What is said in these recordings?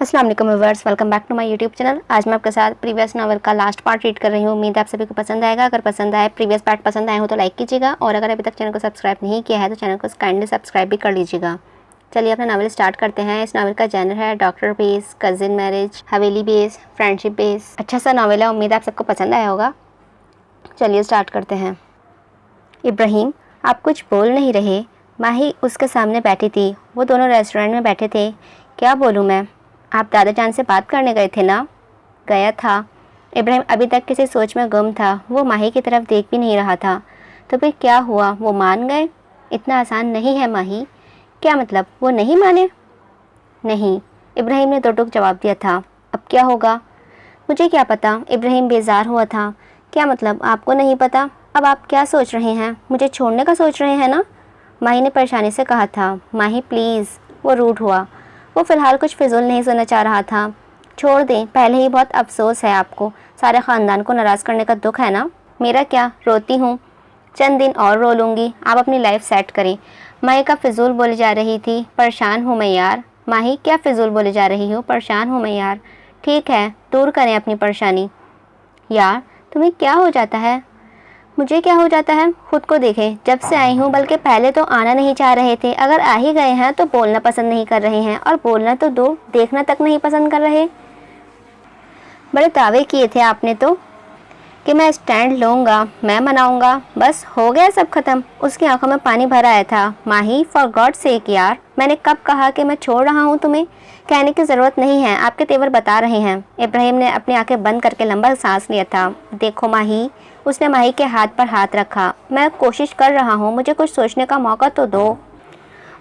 अस्सलाम वालेकुम viewers, welcome back to my YouTube channel. आज मैं आपके साथ प्रीवियस नावल का लास्ट पार्ट रीड कर रही हूँ। उम्मीद है आप सभी को पसंद आएगा। अगर पसंद आए, प्रीवियस पार्ट पसंद आए हो तो लाइक कीजिएगा, और अगर अभी तक चैनल को सब्सक्राइब नहीं किया है तो चैनल को काइंडली सब्सक्राइब भी कर लीजिएगा। चलिए अपना नावल स्टार्ट करते हैं। इस नावल का जेनर है डॉक्टर बेस, कजिन मैरिज, हवेली बेस, फ्रेंडशिप बेस। अच्छा सा नावल है, उम्मीद है आप सबको पसंद आया होगा। चलिए स्टार्ट करते हैं। इब्राहिम, आप कुछ बोल नहीं रहे। माही उसके सामने बैठी थी। वो दोनों रेस्टोरेंट में बैठे थे। क्या बोलूँ मैं? आप दादा जान से बात करने गए थे ना? गया था। इब्राहिम अभी तक किसी सोच में गुम था। वो माही की तरफ देख भी नहीं रहा था। तो फिर क्या हुआ? वो मान गए? इतना आसान नहीं है माही। क्या मतलब, वो नहीं माने? नहीं, इब्राहिम ने दो टूक जवाब दिया था। अब क्या होगा? मुझे क्या पता। इब्राहिम बेजार हुआ था। क्या मतलब, आपको नहीं पता? अब आप क्या सोच रहे हैं? मुझे छोड़ने का सोच रहे हैं ना? माही ने परेशानी से कहा था। माही प्लीज़। वो रूठ हुआ। वो फ़िलहाल कुछ फिजूल नहीं सुनना चाह रहा था। छोड़ दें, पहले ही बहुत अफसोस है आपको। सारे ख़ानदान को नाराज़ करने का दुख है ना? मेरा क्या, रोती हूँ। चंद दिन और रो लूँगी। आप अपनी लाइफ सेट करें। माही का फिजूल बोली जा रही थी। परेशान हूँ मैं यार। माही, क्या फिजूल बोली जा रही हो? परेशान हूँ मैं यार। ठीक है, दूर करें अपनी परेशानी। यार तुम्हें क्या हो जाता है? मुझे क्या हो जाता है? खुद को देखें, जब से आई हूँ, बल्कि पहले तो आना नहीं चाह रहे थे। अगर आ ही गए हैं तो बोलना पसंद नहीं कर रहे हैं, और बोलना तो दो, देखना तक नहीं पसंद कर रहे। बड़े दावे किए थे आपने तो कि मैं स्टैंड लूँगा, मैं मनाऊँगा। बस हो गया सब खत्म। उसकी आंखों में पानी भर आया था। माही, फॉर गॉड सेक यार, मैंने कब कहा कि मैं छोड़ रहा हूँ तुम्हें? कहने की ज़रूरत नहीं है, आपके तेवर बता रहे हैं। इब्राहिम ने अपनी आंखें बंद करके लंबा सांस लिया था। देखो माही, उसने माही के हाथ पर हाथ रखा। मैं कोशिश कर रहा हूँ, मुझे कुछ सोचने का मौका तो दो।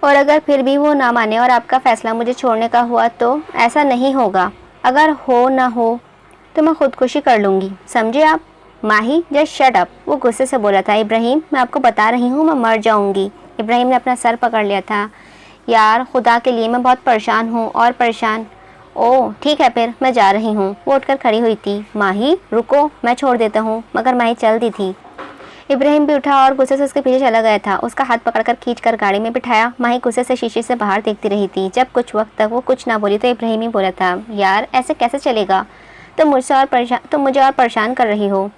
और अगर फिर भी वो ना माने और आपका फ़ैसला मुझे छोड़ने का हुआ तो? ऐसा नहीं होगा। अगर हो ना हो तो मैं खुदकुशी कर लूँगी, समझे आप? माही, जस्ट शट अप। वो गुस्से से बोला था। इब्राहिम, मैं आपको बता रही हूँ, मैं मर जाऊँगी। इब्राहिम ने अपना सर पकड़ लिया था। यार खुदा के लिए, मैं बहुत परेशान हूँ। और परेशान? ओह ठीक है, फिर मैं जा रही हूँ। वो उठकर खड़ी हुई थी। माही रुको, मैं छोड़ देता हूँ। मगर माही चल दी थी। इब्राहिम भी उठा और गुस्से से उसके पीछे चला गया था। उसका हाथ पकड़कर खींचकर गाड़ी में बिठाया। माही गुस्से से शीशे से बाहर देखती रही थी। जब कुछ वक्त तक वो कुछ ना बोली तो इब्राहिम ही बोला था। यार ऐसे कैसे चलेगा? तुम मुझे और परेशान कर रही हो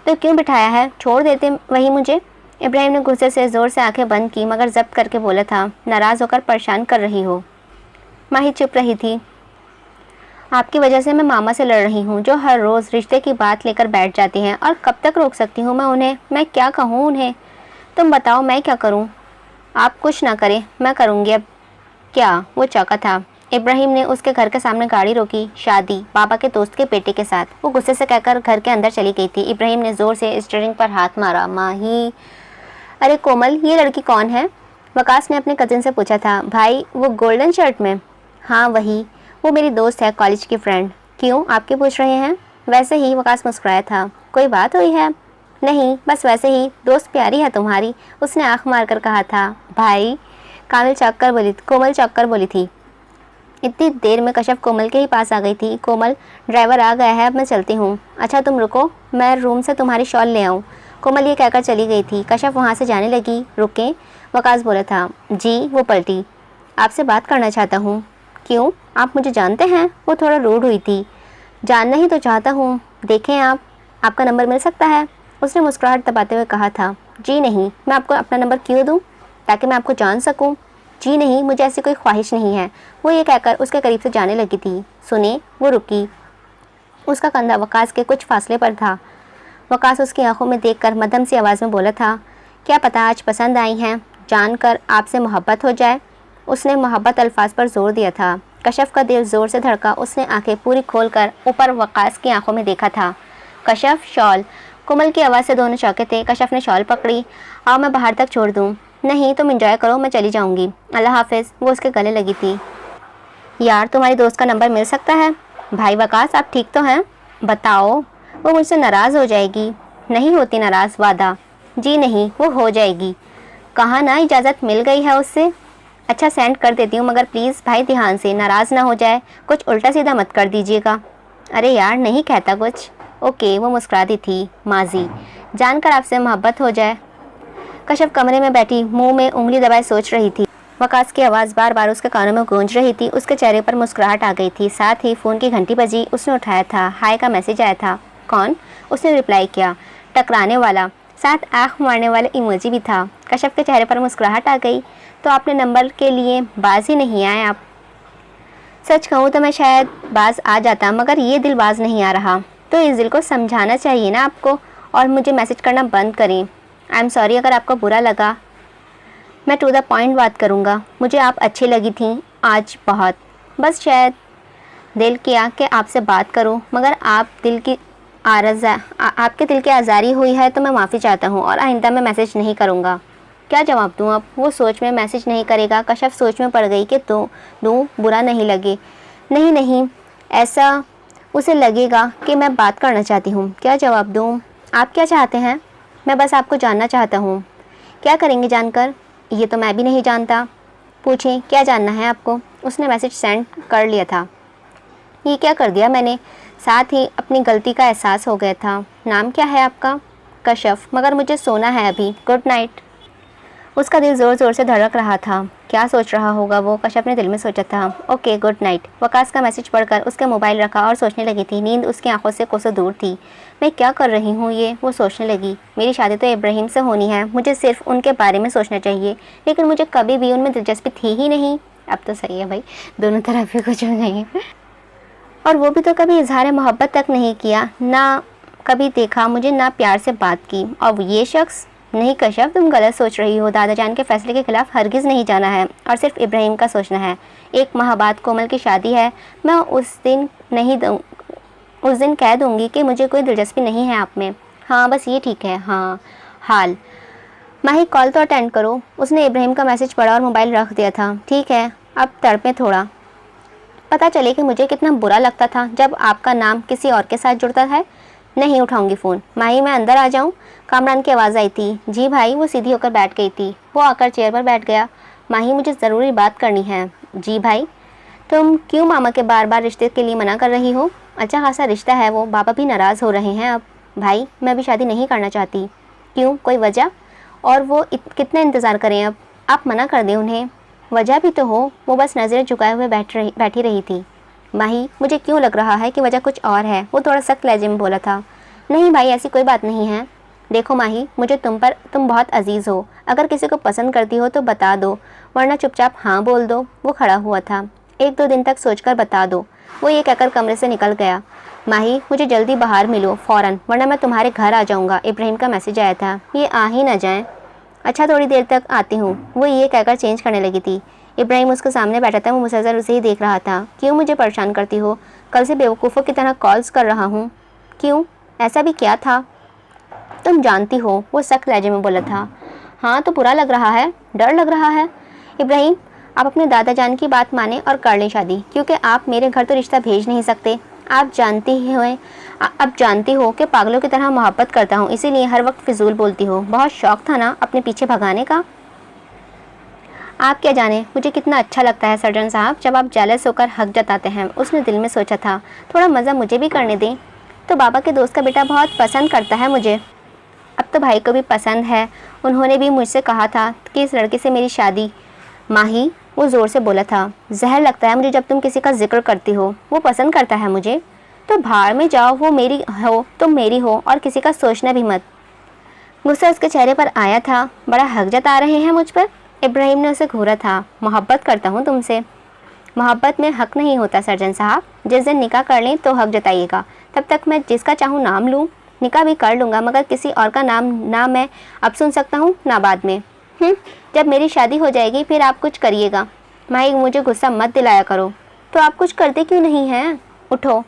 तो क्यों बिठाया है? छोड़ देते वही मुझे। इब्राहिम ने गुस्से से ज़ोर से आंखें बंद की, मगर जब्त करके बोला था। नाराज़ होकर परेशान कर रही हो? माही चुप रही थी। आपकी वजह से मैं मामा से लड़ रही हूँ, जो हर रोज़ रिश्ते की बात लेकर बैठ जाती हैं। और कब तक रोक सकती हूँ मैं उन्हें? मैं क्या कहूँ उन्हें? तुम बताओ, मैं क्या करूँ? आप कुछ ना करें, मैं करूँगी अब। क्या? वो चौंका था। इब्राहिम ने उसके घर के सामने गाड़ी रोकी। शादी बाबा के दोस्त के बेटे के साथ, वो गुस्से से कहकर घर के अंदर चली गई थी। इब्राहिम ने ज़ोर से स्टीयरिंग पर हाथ मारा। माही, अरे कोमल, ये लड़की कौन है? वकास ने अपने कजिन से पूछा था। भाई, वो गोल्डन शर्ट में? हाँ वही, वो मेरी दोस्त है, कॉलेज की फ्रेंड। क्यों, आप क्यों पूछ रहे हैं? वैसे ही, वकास मुस्कुराया था। कोई बात हुई है? नहीं, बस वैसे ही, दोस्त प्यारी है तुम्हारी, उसने आँख मारकर कहा था। भाई, कोमल चौंक कर बोली थी। इतनी देर में कश्यप कोमल के ही पास आ गई थी। कोमल, ड्राइवर आ गया है, अब मैं चलती हूँ। अच्छा तुम रुको, मैं रूम से तुम्हारी शॉल ले आऊँ। कोमल ये कहकर चली गई थी। कश्यप वहाँ से जाने लगी। रुकें, वकास बोला था। जी, वो पलटी। आपसे बात करना चाहता हूँ। क्यों, आप मुझे जानते हैं? वो थोड़ा रूड हुई थी। जानना ही तो चाहता हूँ। देखें आपका नंबर मिल सकता है? उसने मुस्कुराहट दबाते हुए कहा था। जी नहीं, मैं आपको अपना नंबर क्यों दूँ? ताकि मैं आपको जान सकूँ। जी नहीं, मुझे ऐसी कोई ख्वाहिश नहीं है। वो ये कहकर उसके करीब से जाने लगी थी। सुने, वो रुकी। उसका कंधा वकास के कुछ फासले पर था। वकास उसकी आंखों में देखकर मध्यम सी आवाज़ में बोला था। क्या पता आज पसंद आई हैं, जानकर आपसे मोहब्बत हो जाए। उसने मोहब्बत अल्फाज पर जोर दिया था। कश्यप का दिल ज़ोर से धड़का। उसने आंखें पूरी खोलकर ऊपर वकास की आंखों में देखा था। कश्यप, शॉल। कोमल की आवाज़ से दोनों चौंके थे। कश्यप ने शॉल पकड़ी। आओ मैं बाहर तक छोड़ दूँ। नहीं, तुम एंजॉय करो, मैं चली जाऊंगी। अल्लाह हाफिज़। वो उसके गले लगी थी। यार तुम्हारी दोस्त का नंबर मिल सकता है? भाई वकास, आप ठीक तो हैं? बताओ। वो मुझसे नाराज़ हो जाएगी। नहीं होती नाराज़, वादा। जी नहीं, वो हो जाएगी। कहा ना, इजाज़त मिल गई है उससे। अच्छा सेंड कर देती हूँ, मगर प्लीज़ भाई ध्यान से, नाराज़ ना हो जाए। कुछ उल्टा सीधा मत कर दीजिएगा। अरे यार, नहीं कहता कुछ। ओके, वो मुस्कुराती थी। माजी, जानकर आपसे मोहब्बत हो जाए। कश्यप कमरे में बैठी मुंह में उंगली दबाए सोच रही थी। वकास की आवाज़ बार बार उसके कानों में गूंज रही थी। उसके चेहरे पर मुस्कुराहट आ गई थी। साथ ही फ़ोन की घंटी बजी। उसने उठाया था। हाय का मैसेज आया था। कौन? उसने रिप्लाई किया। टकराने वाला, साथ आँख मारने वाला इमोजी भी था। कश्यप के चेहरे पर मुस्कुराहट आ गई। तो आपने नंबर के लिए बाज ही नहीं आए आप? सच कहूँ तो मैं शायद बाज आ जाता, मगर ये दिल बाज नहीं आ रहा। तो इस दिल को समझाना चाहिए ना आपको, और मुझे मैसेज करना बंद करें। आई एम सॉरी अगर आपको बुरा लगा। मैं टू द पॉइंट बात करूँगा। मुझे आप अच्छी लगी थी आज बहुत। बस शायद दिल किया कि आपसे बात करूँ, मगर आपके दिल की आज़ारी हुई है तो मैं माफ़ी चाहता हूँ और आइंदा मैं मैसेज नहीं करूँगा। क्या जवाब दूँ अब? वो सोच में मैसेज नहीं करेगा। कश्यप सोच में पड़ गई कि दूँ बुरा नहीं लगे। नहीं, ऐसा उसे लगेगा कि मैं बात करना चाहती हूँ। क्या जवाब दूँ? आप क्या चाहते हैं? मैं बस आपको जानना चाहता हूँ। क्या करेंगे जानकर? ये तो मैं भी नहीं जानता। पूछें, क्या जानना है आपको? उसने मैसेज सेंड कर लिया था। ये क्या कर दिया मैंने? साथ ही अपनी गलती का एहसास हो गया था। नाम क्या है आपका? कश्यप, मगर मुझे सोना है अभी। Good night. उसका दिल ज़ोर ज़ोर से धड़क रहा था। क्या सोच रहा होगा वो? कश्यप ने दिल में सोचा था। Okay, good night. वकास का मैसेज पढ़कर उसके मोबाइल रखा और सोचने लगी थी। नींद उसकी आंखों से कोसों दूर थी। मैं क्या कर रही हूँ ये? वो सोचने लगी। मेरी शादी तो इब्राहिम से होनी है, मुझे सिर्फ उनके बारे में सोचना चाहिए, लेकिन मुझे कभी भी उनमें दिलचस्पी थी ही नहीं। अब तो सही है भाई, दोनों तरफ ही कुछ हो जाएंगे। और वो भी तो कभी इजहार मोहब्बत तक नहीं किया, ना कभी देखा मुझे, ना प्यार से बात की। और ये शख्स? नहीं कश्यप, तुम गलत सोच रही हो। दादा जान के फैसले के खिलाफ हरगिज़ नहीं जाना है और सिर्फ इब्राहिम का सोचना है। 1 माह बाद कोमल की शादी है। मैं उस दिन कह दूंगी कि मुझे कोई दिलचस्पी नहीं है आप में। हाँ बस ये ठीक है। हाँ हाल माही, कॉल तो अटेंड करो। उसने इब्राहिम का मैसेज पढ़ा और मोबाइल रख दिया था। ठीक है, अब तड़पें थोड़ा, पता चले कि मुझे कितना बुरा लगता था जब आपका नाम किसी और के साथ जुड़ता है। नहीं उठाऊंगी फ़ोन। माही, मैं अंदर आ जाऊं? कामरान की आवाज़ आई थी। जी भाई। वो सीधी होकर बैठ गई थी। वो आकर चेयर पर बैठ गया। माही, मुझे ज़रूरी बात करनी है। जी भाई। तुम क्यों मामा के बार बार रिश्ते के लिए मना कर रही हो? अच्छा खासा रिश्ता है वो, बाबा भी नाराज़ हो रहे हैं अब। भाई, मैं अभी शादी नहीं करना चाहती। क्यों, कोई वजह? और वो कितना इंतज़ार करें अब? आप मना कर दें उन्हें। वजह भी तो हो। वो बस नज़रें झुकाए हुए बैठी रही थी। माही, मुझे क्यों लग रहा है कि वजह कुछ और है। वो थोड़ा सख्त लहजे में बोला था। नहीं भाई, ऐसी कोई बात नहीं है। देखो माही, मुझे तुम बहुत अजीज़ हो। अगर किसी को पसंद करती हो तो बता दो, वरना चुपचाप हाँ बोल दो। वो खड़ा हुआ था। 1-2 दिन तक सोचकर बता दो। वो ये कहकर कमरे से निकल गया। माही, मुझे जल्दी बाहर मिलो फ़ौरन, वरना मैं तुम्हारे घर आ जाऊँगा। इब्राहिम का मैसेज आया था। ये आ ही ना जाए। अच्छा, थोड़ी देर तक आती हूँ। वो ये कहकर चेंज करने लगी थी। इब्राहिम उसके सामने बैठा था। वो मुसलसल उसे ही देख रहा था। क्यों मुझे परेशान करती हो? कल से बेवकूफ़ों की तरह कॉल्स कर रहा हूँ। क्यों, ऐसा भी क्या था? तुम जानती हो। वो सख्त लहजे में बोला था। हाँ तो बुरा लग रहा है, डर लग रहा है। इब्राहिम, आप अपने दादा जान की बात माने और कर लें शादी, क्योंकि आप मेरे घर तो रिश्ता भेज नहीं सकते। आप जानती हो कि पागलों की तरह मोहब्बत करता हूँ, इसीलिए हर वक्त फिजूल बोलती हो। बहुत शौक था ना अपने पीछे भगाने का। आप क्या जाने मुझे कितना अच्छा लगता है सर्जन साहब, जब आप जेलस होकर हक जताते हैं। उसने दिल में सोचा था, थोड़ा मज़ा मुझे भी करने दें। तो बाबा के दोस्त का बेटा बहुत पसंद करता है मुझे। अब तो भाई को भी पसंद है। उन्होंने भी मुझसे कहा था कि इस लड़के से मेरी शादी। माही, वो ज़ोर से बोला था। जहर लगता है मुझे जब तुम किसी का जिक्र करती हो। वो पसंद करता है मुझे तो भाड़ में जाओ। वो मेरी हो, तुम मेरी हो, और किसी का सोचना भी मत। गुस्सा उसके चेहरे पर आया था। बड़ा हक जता रहे हैं मुझ पर। इब्राहिम ने उसे घूरा था। मोहब्बत करता हूँ तुमसे। मोहब्बत में हक नहीं होता सर्जन साहब। जिस दिन निकाह कर लें तो हक जताइएगा। तब तक मैं जिसका चाहूँ नाम लूँ। निकाह भी कर लूँगा, मगर किसी और का नाम ना मैं अब सुन सकता हूँ ना बाद में। जब मेरी शादी हो जाएगी फिर आप कुछ करिएगा। माही, मुझे गुस्सा मत दिलाया करो। तो आप कुछ करते क्यों नहीं हैं? उठो।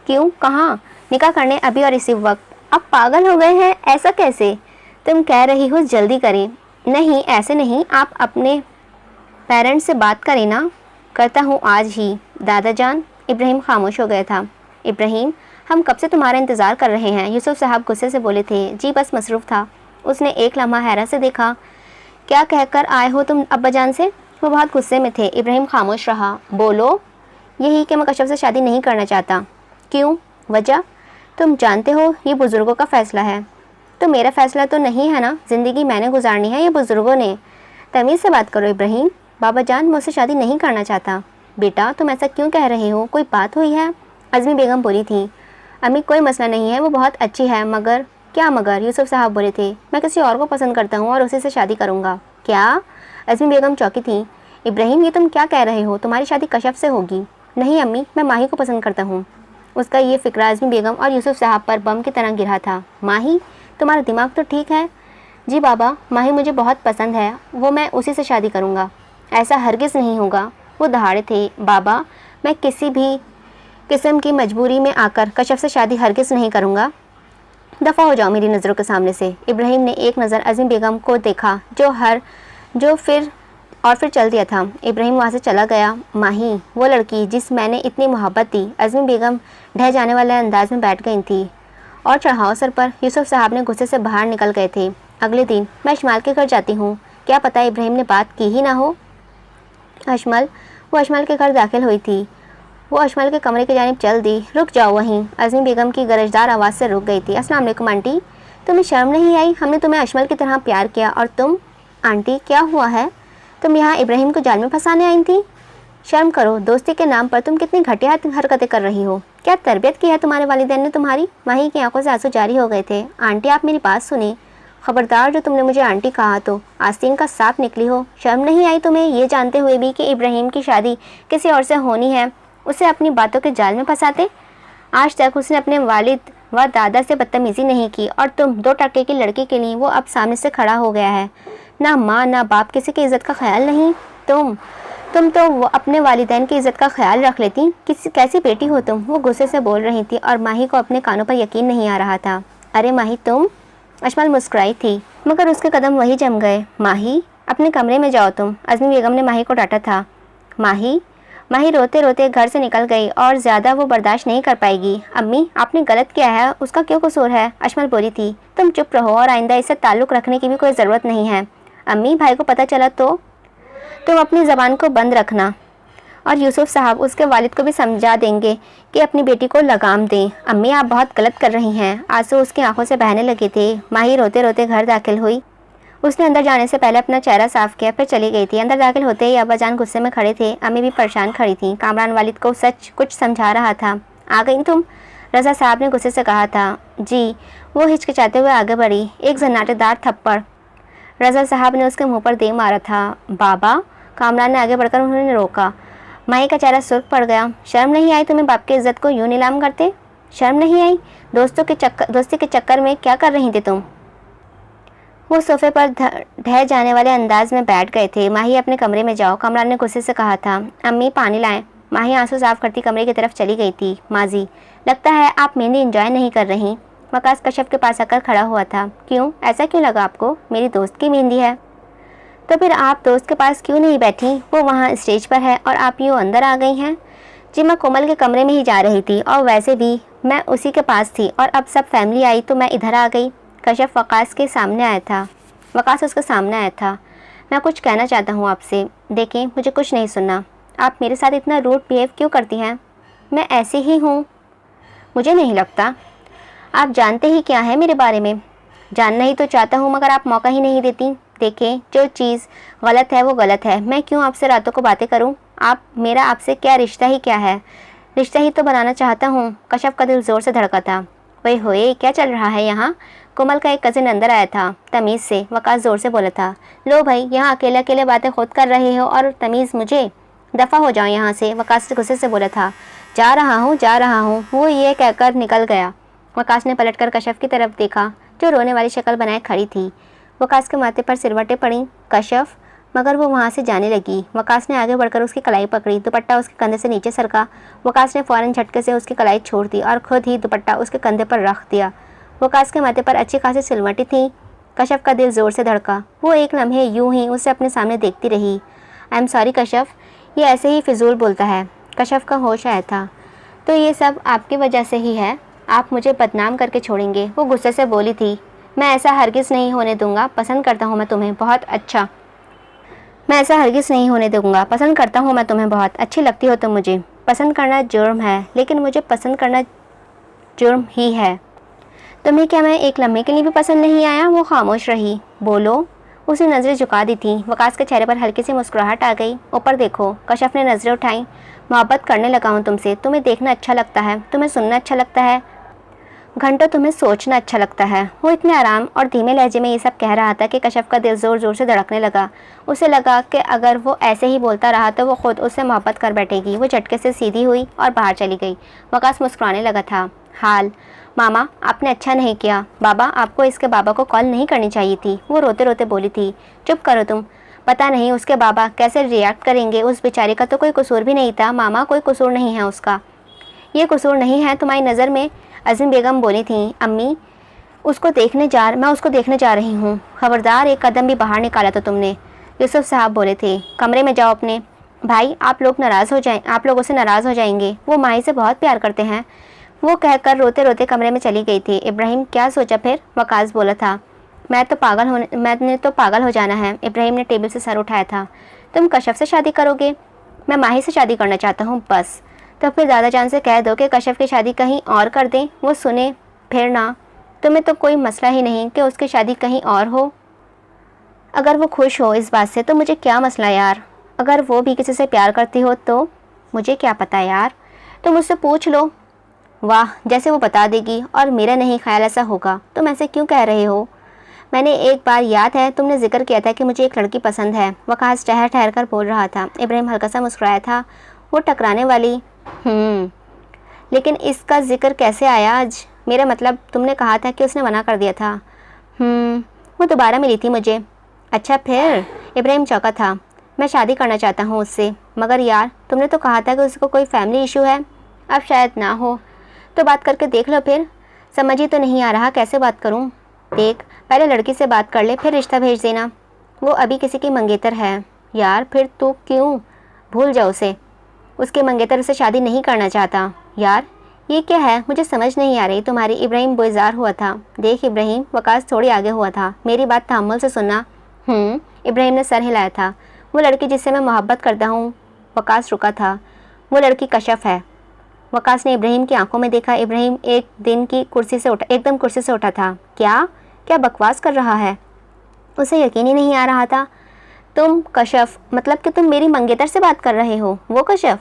क्यों, कहाँ? निकाह करने अभी और इसी वक्त। आप पागल हो गए हैं? ऐसा कैसे? तुम कह रही हो जल्दी करें। नहीं, ऐसे नहीं, आप अपने पेरेंट्स से बात करें ना। करता हूँ आज ही दादा जान। इब्राहिम खामोश हो गया था। इब्राहिम, हम कब से तुम्हारा इंतज़ार कर रहे हैं। यूसुफ साहब गुस्से से बोले थे। जी बस मसरूफ़ था। उसने एक लम्हा हैरत से देखा। क्या कहकर आए हो तुम अब्बा जान से? वो बहुत गुस्से में थे। इब्राहिम खामोश रहा। बोलो। यही कि मैं कश्यप से शादी नहीं करना चाहता। क्यों, वजह? तुम जानते हो ये बुज़ुर्गों का फ़ैसला है। तो मेरा फ़ैसला तो नहीं है ना। ज़िंदगी मैंने गुजारनी है या बुज़ुर्गों ने? तमीज़ से बात करो इब्राहिम। बाबा जान मुझसे शादी नहीं करना चाहता। बेटा तुम ऐसा क्यों कह रहे हो, कोई बात हुई है? अज़मी बेगम बोली थी। अम्मी कोई मसला नहीं है, वो बहुत अच्छी है। मगर क्या मगर? यूसुफ साहब बोले थे। मैं किसी और को पसंद करता हूँ और उसी से शादी करूँगा। क्या? अज़मी बेगम चौंकी थी। इब्राहिम ये तुम क्या कह रहे हो, तुम्हारी शादी कशफ से होगी। नहीं अम्मी, मैं माही को पसंद करता हूँ। उसका ये फ़िक्रा अज़मी बेगम और यूसुफ साहब पर बम की तरह गिरा था। माही, तुम्हारा दिमाग तो ठीक है? जी बाबा, माही मुझे बहुत पसंद है, वो मैं उसी से शादी करूँगा। ऐसा हरगिज़ नहीं होगा। वो दहाड़े थे। बाबा, मैं किसी भी किस्म की मजबूरी में आकर कशफ से शादी हरगिज़ नहीं करूँगा। दफ़ा हो जाओ मेरी नज़रों के सामने से। इब्राहिम ने एक नज़र अज़मी बेगम को देखा जो फिर चल दिया था। इब्राहिम वहाँ से चला गया। माही, वो लड़की जिस मैंने इतनी मोहब्बत दी। अज़मी बेगम ढह जाने वाले अंदाज में बैठ गई थी और चढ़ाओ सर पर यूसुफ साहब ने गुस्से से बाहर निकल गए थे। अगले दिन मैं अशमाल के घर जाती हूँ, क्या पता इब्राहिम ने बात की ही ना हो। वो अशमाल के घर दाखिल हुई थी। वो अशमाल के कमरे की जानिब चल दी। रुक जाओ वहीं। अज़मी बेगम की गरजदार आवाज़ से रुक गई थी। अस्सलाम वालेकुम आंटी, तुम्हें शर्म नहीं आई? हमने तुम्हें अशमाल की तरह प्यार किया और तुम? आंटी क्या हुआ है? तुम यहाँ इब्राहिम को जाल में फंसाने आई थी? शर्म करो, दोस्ती के नाम पर तुम कितनी घटिया हरकतें कर रही हो। क्या तरबियत की है तुम्हारे वालिदैन ने तुम्हारी? माही की आंखों से आंसू जारी हो गए थे। आंटी आप मेरी बात सुने। खबरदार, जो तुमने मुझे आंटी कहा तो आस्तीन का सांप निकली हो। शर्म नहीं आई तुम्हें, ये जानते हुए भी कि इब्राहिम की शादी किसी और से होनी है, उसे अपनी बातों के जाल में फंसाते? आज तक उसने अपने वालिद व दादा से बदतमीज़ी नहीं की और तुम 2 टके की लड़की के लिए वो अब सामने से खड़ा हो गया है। ना माँ ना बाप, किसी की इज़्ज़त का ख्याल नहीं। तुम तो वो अपने वालिदैन की इज़्ज़त का ख्याल रख लेती। कैसी बेटी हो तुम? वो गुस्से से बोल रही थी और माही को अपने कानों पर यकीन नहीं आ रहा था। अरे माही तुम? अशमाल मुस्कुराई थी मगर उसके कदम वही जम गए। माही अपने कमरे में जाओ तुम। अज़मी बेगम ने माही को डांटा था। माही रोते रोते घर से निकल गई और ज़्यादा वो बर्दाश्त नहीं कर पाएगी। अम्मी आपने गलत किया है, उसका क्यों कसूर है? अशमाल बोली थी। तुम चुप रहो और आइंदा इससे ताल्लुक़ रखने की भी कोई ज़रूरत नहीं है। अम्मी भाई को पता चला तो? तुम अपनी ज़बान को बंद रखना और यूसुफ साहब उसके वालिद को भी समझा देंगे कि अपनी बेटी को लगाम दें। अम्मी आप बहुत गलत कर रही हैं। आंसू उसकी आंखों से बहने लगे थे। माही रोते रोते घर दाखिल हुई। उसने अंदर जाने से पहले अपना चेहरा साफ किया, फिर चली गई थी। अंदर दाखिल होते ही अब्बाजान गुस्से में खड़े थे। अम्मी भी परेशान खड़ी थी। कामरान वालिद को सच कुछ समझा रहा था। आ गई तुम? रज़ा साहब ने गुस्से से कहा था। जी। वो हिचकिचाते हुए आगे बढ़ी। एक सन्नाटेदार थप्पड़ रज़ा साहब ने उसके मुंह पर दे मारा था। बाबा, कामरान ने आगे बढ़कर उन्होंने रोका। माही का चेहरा सुर्ख पड़ गया। शर्म नहीं आई तुम्हें बाप की इज्जत को यूं नीलाम करते? शर्म नहीं आई? दोस्ती के चक्कर में क्या कर रही थी तुम? वो सोफे पर ढह जाने वाले अंदाज में बैठ गए थे। माही अपने कमरे में जाओ, कामरान ने गुस्से से कहा था। अम्मी पानी लाएं। माही आंसू साफ करती कमरे की तरफ चली गई थी। माजी, लगता है आप मेहंदी एंजॉय नहीं कर रही। वकास कश्यप के पास आकर खड़ा हुआ था। क्यों, ऐसा क्यों लगा आपको? मेरी दोस्त की मेहंदी है। तो फिर आप दोस्त के पास क्यों नहीं बैठी? वो वहाँ स्टेज पर है और आप यूँ अंदर आ गई हैं। जी मैं कोमल के कमरे में ही जा रही थी और वैसे भी मैं उसी के पास थी और अब सब फैमिली आई तो मैं इधर आ गई। कश्यप वकास उसके सामने आया था। मैं कुछ कहना चाहता हूँ आपसे। देखें, मुझे कुछ नहीं सुनना। आप मेरे साथ इतना रूड बिहेव क्यों करती हैं? मैं ऐसी ही हूँ। मुझे नहीं लगता। आप जानते ही क्या है मेरे बारे में? जानना ही तो चाहता हूँ मगर आप मौका ही नहीं देती। देखें, जो चीज़ गलत है वो गलत है। मैं क्यों आपसे रातों को बातें करूँ? मेरा आपसे क्या रिश्ता ही क्या है? रिश्ता ही तो बनाना चाहता हूँ। कश्यप का दिल ज़ोर से धड़का था। वही होए, क्या चल रहा है यहाँ? कोमल का एक कज़िन अंदर आया था तमीज़ से। वकास ज़ोर से बोला था। लो भाई, यहाँ अकेले अकेले बातें खुद कर रहे हो और तमीज़ मुझे? दफ़ा हो जाओ यहाँ से। वकास गुस्से से बोला था। जा रहा हूँ। वो ये कहकर निकल गया। वकास ने पलटकर कश्यप की तरफ देखा जो रोने वाली शक्ल बनाए खड़ी थी। वकास के माथे पर सिरवटें पड़ी। कश्यप, मगर वो वहाँ से जाने लगी। वकास ने आगे बढ़कर उसकी कलाई पकड़ी। दुपट्टा उसके कंधे से नीचे सरका। वकास ने फ़ौरन झटके से उसकी कलाई छोड़ दी और खुद ही दुपट्टा उसके कंधे पर रख दिया। वकास के माथे पर अच्छी खासी सिलवटें थीं। कश्यप का दिल ज़ोर से धड़का। वो एक लम्हे यूं ही उसे अपने सामने देखती रही। आई एम सॉरी कश्यप, ये ऐसे ही फिजूल बोलता है। कश्यप का होश आया था। तो ये सब आपकी वजह से ही है। आप मुझे बदनाम करके छोड़ेंगे? वो गुस्से से बोली थी। मैं ऐसा हरगिज़ नहीं होने दूंगा। पसंद करता हूँ मैं तुम्हें बहुत। अच्छा, मैं ऐसा हरगिज़ नहीं होने दूंगा। पसंद करता हूँ मैं तुम्हें बहुत। अच्छी लगती हो तुम मुझे। पसंद करना जुर्म है, लेकिन मुझे पसंद करना जुर्म ही है। तुम्हें क्या मैं एक लम्हे के लिए भी पसंद नहीं आया? वो खामोश रही। बोलो। उसने नज़रें झुका दी थी। वकास के चेहरे पर हल्की सी मुस्कुराहट आ गई। ऊपर देखो। कशफ ने नज़रें उठाई। मोहब्बत करने लगा हूँ तुमसे। तुम्हें देखना अच्छा लगता है, तुम्हें सुनना अच्छा लगता है, घंटों तुम्हें सोचना अच्छा लगता है। वो इतने आराम और धीमे लहजे में ये सब कह रहा था कि कशफ का दिल ज़ोर ज़ोर से धड़कने लगा। उसे लगा कि अगर वो ऐसे ही बोलता रहा तो वो खुद उससे मोहब्बत कर बैठेगी। वो झटके से सीधी हुई और बाहर चली गई। वकास मुस्कुराने लगा था। हाल मामा, आपने अच्छा नहीं किया। बाबा, आपको इसके बाबा को कॉल नहीं करनी चाहिए थी। वो रोते रोते बोली थी। चुप करो तुम। पता नहीं उसके बाबा कैसे रिएक्ट करेंगे। उस बेचारे का तो कोई कसूर भी नहीं था। मामा, कोई कसूर नहीं है उसका। ये कसूर नहीं है तुम्हारी नज़र में? अज़ीम बेगम बोली थी। अम्मी, मैं उसको देखने जा रही हूँ। खबरदार, एक कदम भी बाहर निकाला तो तुमने। यूसुफ साहब बोले थे। कमरे में जाओ अपने। भाई, आप लोगों से नाराज़ हो जाएंगे। वो माही से बहुत प्यार करते हैं। वो कहकर रोते रोते कमरे में चली गई थी। इब्राहिम, क्या सोचा फिर? वकास बोला था। मैंने तो पागल हो जाना है। इब्राहिम ने टेबल से सर उठाया था। तुम कशफ से शादी करोगे? मैं माही से शादी करना चाहता हूँ, बस। तो फिर दादा जान से कह दो कि कशफ की शादी कहीं और कर दें। वो सुने फिर ना। तुम्हें तो कोई मसला ही नहीं कि उसकी शादी कहीं और हो। अगर वो खुश हो इस बात से तो मुझे क्या मसला यार। अगर वो भी किसी से प्यार करती हो तो मुझे क्या पता यार। तुम मुझसे पूछ लो। वाह, जैसे वो बता देगी। और मेरा नहीं ख्याल ऐसा होगा। तुम ऐसे क्यों कह रहे हो? मैंने एक बार, याद है, तुमने जिक्र किया था कि मुझे एक लड़की पसंद है। वकास ठहर ठहर कर बोल रहा था। इब्राहिम हल्का सा मुस्कुराया था। वो टकराने वाली। लेकिन इसका जिक्र कैसे आया आज? मेरा मतलब, तुमने कहा था कि उसने मना कर दिया था। वो दोबारा मिली थी मुझे। अच्छा फिर? इब्राहिम चौंका था। मैं शादी करना चाहता हूँ उससे। मगर यार, तुमने तो कहा था कि उसको कोई फैमिली इशू है। अब शायद ना हो, तो बात करके देख लो फिर। समझ ही तो नहीं आ रहा कैसे बात करूँ। देख, पहले लड़की से बात कर ले, फिर रिश्ता भेज देना। वो अभी किसी की मंगेतर है। यार फिर तू क्यों? भूल जाओ उसे। उसके मंगेतर से शादी नहीं करना चाहता। यार ये क्या है? मुझे समझ नहीं आ रही तुम्हारी। इब्राहिम बेजार हुआ था। देख इब्राहिम, वकास थोड़ी आगे हुआ था। मेरी बात तहम्मुल से सुनना। इब्राहिम ने सर हिलाया था। वो लड़की जिससे मैं मोहब्बत करता हूँ। वकास रुका था। वो लड़की कशफ है। वकास ने इब्राहिम की आंखों में देखा। इब्राहिम एकदम कुर्सी से उठा था। क्या बकवास कर रहा है? उसे यकीन ही नहीं आ रहा था। तुम कशफ, मतलब कि तुम मेरी मंगेतर से बात कर रहे हो? वो कशफ?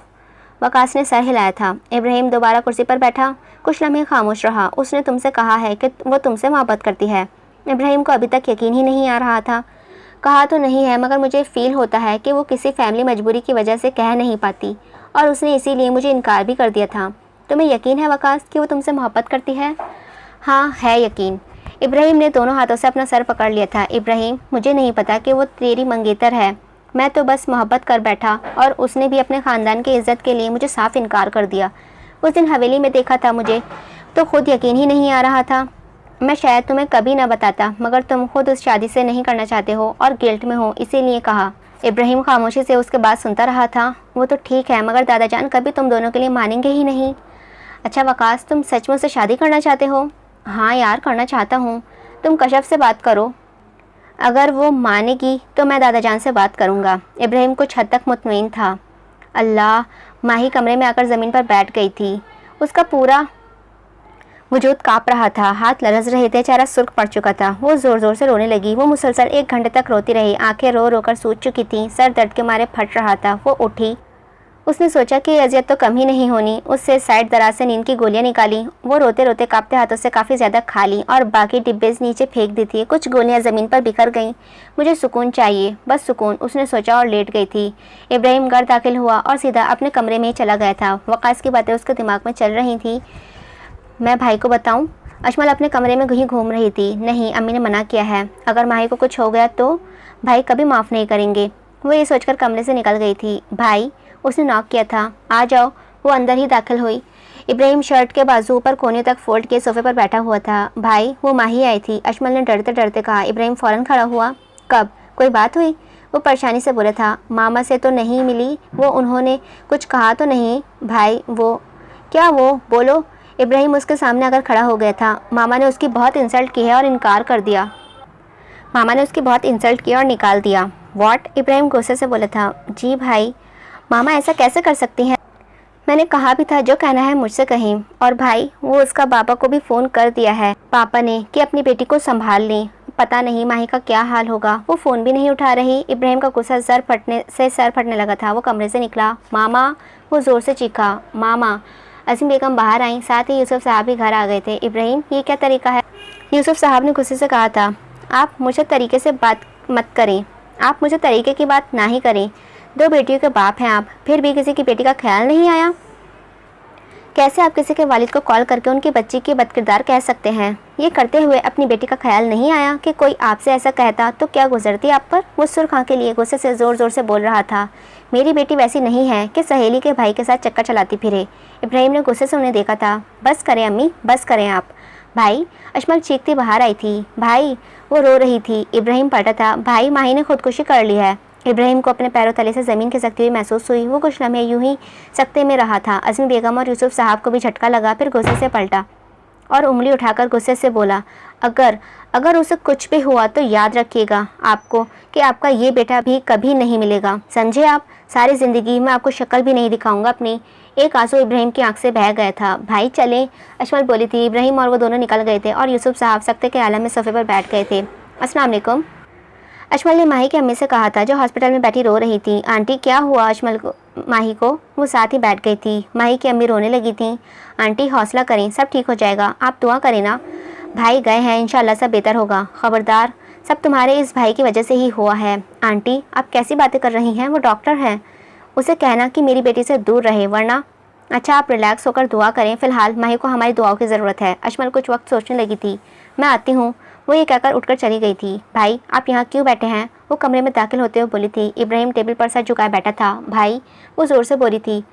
वकास ने सर हिलाया था। इब्राहिम दोबारा कुर्सी पर बैठा। कुछ लम्हे खामोश रहा। उसने तुमसे कहा है कि वो तुमसे मोहब्बत करती है। इब्राहिम को अभी तक यकीन ही नहीं आ रहा था। कहा तो नहीं है, मगर मुझे फ़ील होता है कि वो किसी फैमिली मजबूरी की वजह से कह नहीं पाती और उसने इसीलिए मुझे इनकार भी कर दिया था। तुम्हें यकीन है वकास कि वो तुमसे मोहब्बत करती है? हाँ, है यकीन। इब्राहिम ने दोनों हाथों से अपना सर पकड़ लिया था। इब्राहिम, मुझे नहीं पता कि वो तेरी मंगेतर है। मैं तो बस मोहब्बत कर बैठा और उसने भी अपने ख़ानदान की इज़्ज़त के लिए मुझे साफ इनकार कर दिया। उस दिन हवेली में देखा था मुझे तो खुद यकीन ही नहीं आ रहा था। मैं शायद तुम्हें कभी ना बताता, मगर तुम खुद उस शादी से नहीं करना चाहते हो और गिल्ट में हो, इसीलिए कहा। इब्राहिम खामोशी से उसके बात सुनता रहा था। वो तो ठीक है, मगर दादा जान कभी तुम दोनों के लिए मानेंगे ही नहीं। अच्छा वकास, तुम सच में उससे शादी करना चाहते हो? हाँ यार, करना चाहता हूँ। तुम कशफ से बात करो। अगर वो मानेगी तो मैं दादा जान से बात करूँगा। इब्राहिम कुछ हद तक मुतमईन था। अल्लाह, माही कमरे में आकर ज़मीन पर बैठ गई थी। उसका पूरा वजूद काँप रहा था। हाथ लरज़ रहे थे। चेहरा सुर्ख पड़ चुका था। वो ज़ोर ज़ोर से रोने लगी। वो मुसलसल 1 घंटे तक रोती रही। आंखें रो रो कर सूज चुकी थीं। सर दर्द के मारे फट रहा था। वो उठी। उसने सोचा कि अजियत तो कम ही नहीं होनी। उससे साइड दराज से नींद की गोलियां निकाली। वो रोते रोते कांपते हाथों से काफ़ी ज़्यादा खा ली और बाकी डिब्बे नीचे फेंक दी थी। कुछ गोलियां ज़मीन पर बिखर गईं। मुझे सुकून चाहिए, बस सुकून, उसने सोचा और लेट गई थी। इब्राहिम घर दाखिल हुआ और सीधा अपने कमरे में ही चला गया था। वकास की बातें उसके दिमाग में चल रही थी। मैं भाई को बताऊँ? अजमल अपने कमरे में कहीं घूम रही थी। नहीं, अम्मी ने मना किया है। अगर माही को कुछ हो गया तो भाई कभी माफ़ नहीं करेंगे। वो ये सोचकर कमरे से निकल गई थी। भाई, उसने नॉक किया था। आ जाओ। वो अंदर ही दाखिल हुई। इब्राहिम शर्ट के बाजू ऊपर कोने तक फोल्ड किए सोफे पर बैठा हुआ था। भाई, वो माही आई थी, अजमल ने डरते डरते कहा। इब्राहिम फ़ौरन खड़ा हुआ। कब? कोई बात हुई? वो परेशानी से बोला था। मामा से तो नहीं मिली वो? उन्होंने कुछ कहा तो नहीं? भाई, वो क्या? वो बोलो। इब्राहिम उसके सामने आकर खड़ा हो गया था। मामा ने उसकी बहुत इंसल्ट की है और इनकार कर दिया। मामा ने उसकी बहुत इंसल्ट किया और निकाल दिया। व्हाट? इब्राहिम गुस्से से बोला था। जी भाई, मामा ऐसा कैसे कर सकती हैं? मैंने कहा भी था जो कहना है मुझसे कहें। और भाई, वो उसका पापा को भी फ़ोन कर दिया है पापा ने कि अपनी बेटी को संभाल लें। पता नहीं माही का क्या हाल होगा। वो फ़ोन भी नहीं उठा रही। इब्राहिम का गुस्सा सर फटने लगा था। वो कमरे से निकला। मामा, वो ज़ोर से चीखा, मामा। असीम बेगम बाहर आई, साथ ही यूसुफ साहब भी घर आ गए थे। इब्राहिम, ये क्या तरीका है? यूसुफ साहब ने गुस्से से कहा था, आप मुझे तरीके से बात मत करें, आप मुझे तरीके की बात ना ही करें। 2 बेटियों के बाप हैं आप, फिर भी किसी की बेटी का ख्याल नहीं आया? कैसे आप किसी के वालिद को कॉल करके उनकी बच्ची की बदकिरदार कह सकते हैं? ये करते हुए अपनी बेटी का ख्याल नहीं आया कि कोई आपसे ऐसा कहता तो क्या गुजरती आप पर? वो सुर्ख आंखें लिए गुस्से से ज़ोर ज़ोर से बोल रहा था, मेरी बेटी वैसी नहीं है कि सहेली के भाई के साथ चक्कर चलाती फिरे। इब्राहिम ने गुस्से से उन्हें देखा था। बस करें अम्मी, बस करें आप। भाई, अजमल चीखती बाहर आई थी। भाई, वो रो रही थी। इब्राहिम पलटा था। भाई, माही ने खुदकुशी कर ली है। इब्राहिम को अपने पैरों तले से ज़मीन खिसकती हुई महसूस हुई। वो कुछ लम्हे यूं ही सकते में रहा था। अज़मी बेगम और यूसुफ साहब को भी झटका लगा। फिर गुस्से से पलटा और उंगली उठाकर गुस्से से बोला, अगर उसे कुछ भी हुआ तो याद रखिएगा आपको कि आपका ये बेटा भी कभी नहीं मिलेगा, समझे आप? सारी ज़िंदगी में आपको शक्ल भी नहीं दिखाऊंगा अपनी। एक आंसू इब्राहिम की आंख से बह गया था। भाई चलें, अजमल बोली थी। इब्राहिम और वो दोनों निकल गए थे और यूसुफ साहब सख्ते के आलम में सोफे पर बैठ गए थे। अस्सलाम वालेकुम, अजमल ने माही की अम्मी से कहा था, जो हॉस्पिटल में बैठी रो रही थी। आंटी, क्या हुआ अजमल को, माही को? वो साथ ही बैठ गई थी। माही की अम्मी रोने लगी थी। आंटी, हौसला करें, सब ठीक हो जाएगा, आप दुआ करें ना। भाई गए हैं, इंशाल्लाह सब बेहतर होगा। खबरदार, सब तुम्हारे इस भाई की वजह से ही हुआ है। आंटी, आप कैसी बातें कर रही हैं? वो डॉक्टर हैं, उसे कहना कि मेरी बेटी से दूर रहे, वरना। अच्छा, आप रिलैक्स होकर दुआ करें, फ़िलहाल माही को हमारी दुआओं की ज़रूरत है। अजमल कुछ वक्त सोचने लगी थी। मैं आती हूँ, वो ये कहकर उठकर चली गई थी। भाई, आप यहाँ क्यों बैठे हैं? वो कमरे में दाखिल होते हुए बोली थी। इब्राहिम टेबल पर सर झुकाए बैठा था। भाई, वो ज़ोर से बोली थी,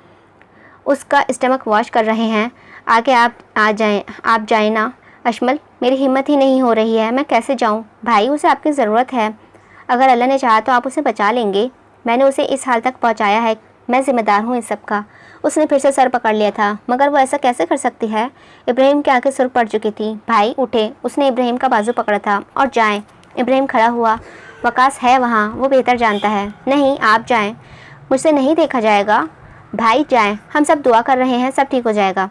उसका स्टमक वॉश कर रहे हैं, आगे आप जाएं ना। अजमल, मेरी हिम्मत ही नहीं हो रही है, मैं कैसे जाऊँ? भाई, उसे आपकी ज़रूरत है, अगर अल्लाह ने चाहा तो आप उसे बचा लेंगे। मैंने उसे इस हाल तक पहुँचाया है, मैं ज़िम्मेदार हूँ इस सब का। उसने फिर से सर पकड़ लिया था। मगर वो ऐसा कैसे कर सकती है? इब्राहिम की आंखें सुर्ख पड़ चुकी थी। भाई उठे, उसने इब्राहिम का बाजू पकड़ा था। और जाएं। इब्राहिम खड़ा हुआ। वकास है वहाँ, वो बेहतर जानता है। नहीं, आप जाएं, मुझसे नहीं देखा जाएगा। भाई जाएं, हम सब दुआ कर रहे हैं, सब ठीक हो जाएगा।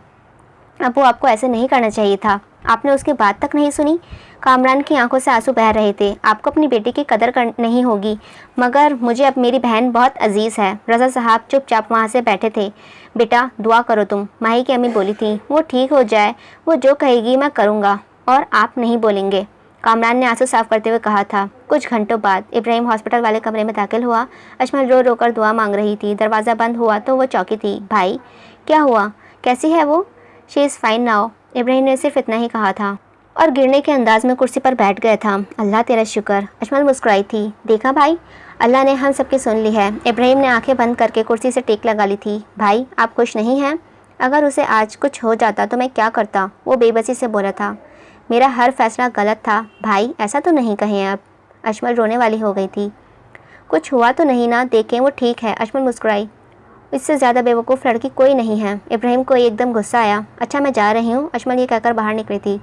अबू, आपको ऐसे नहीं करना चाहिए था, आपने उसकी बात तक नहीं सुनी। कामरान की आंखों से आंसू बह रहे थे। आपको अपनी बेटी की कदर नहीं होगी, मगर मुझे अब मेरी बहन बहुत अजीज़ है। रज़ा साहब चुपचाप वहाँ से बैठे थे। बेटा दुआ करो तुम, माही की अम्मी बोली थी। वो ठीक हो जाए, वो जो कहेगी मैं करूँगा, और आप नहीं बोलेंगे, कामरान ने आंसू साफ करते हुए कहा था। कुछ घंटों बाद इब्राहिम हॉस्पिटल वाले कमरे में दाखिल हुआ। अजमल रो रो कर दुआ मांग रही थी। दरवाज़ा बंद हुआ तो वो चौंकी थी। भाई, क्या हुआ? कैसी है वो? She is fine now, Ibrahim ने सिर्फ इतना ही कहा था और गिरने के अंदाज में कुर्सी पर बैठ गया था। अल्लाह तेरा शुक्र, अजमल मुस्कुराई थी। देखा भाई, अल्लाह ने हम सबकी सुन ली है। इब्राहिम ने आंखें बंद करके कुर्सी से टेक लगा ली थी। भाई, आप खुश नहीं हैं? अगर उसे आज कुछ हो जाता तो मैं क्या करता? वो बेबसी से बोला था। मेरा हर फैसला गलत था। भाई, ऐसा तो नहीं कहें अब। अजमल रोने वाली हो गई थी। कुछ हुआ तो नहीं ना? देखें, वो ठीक है। अजमल मुस्कुराई। इससे ज़्यादा बेवकूफ़ लड़की कोई नहीं है। इब्राहिम को एकदम गुस्सा आया। अच्छा, मैं जा रही हूँ, अजमल ये कहकर बाहर निकली थी।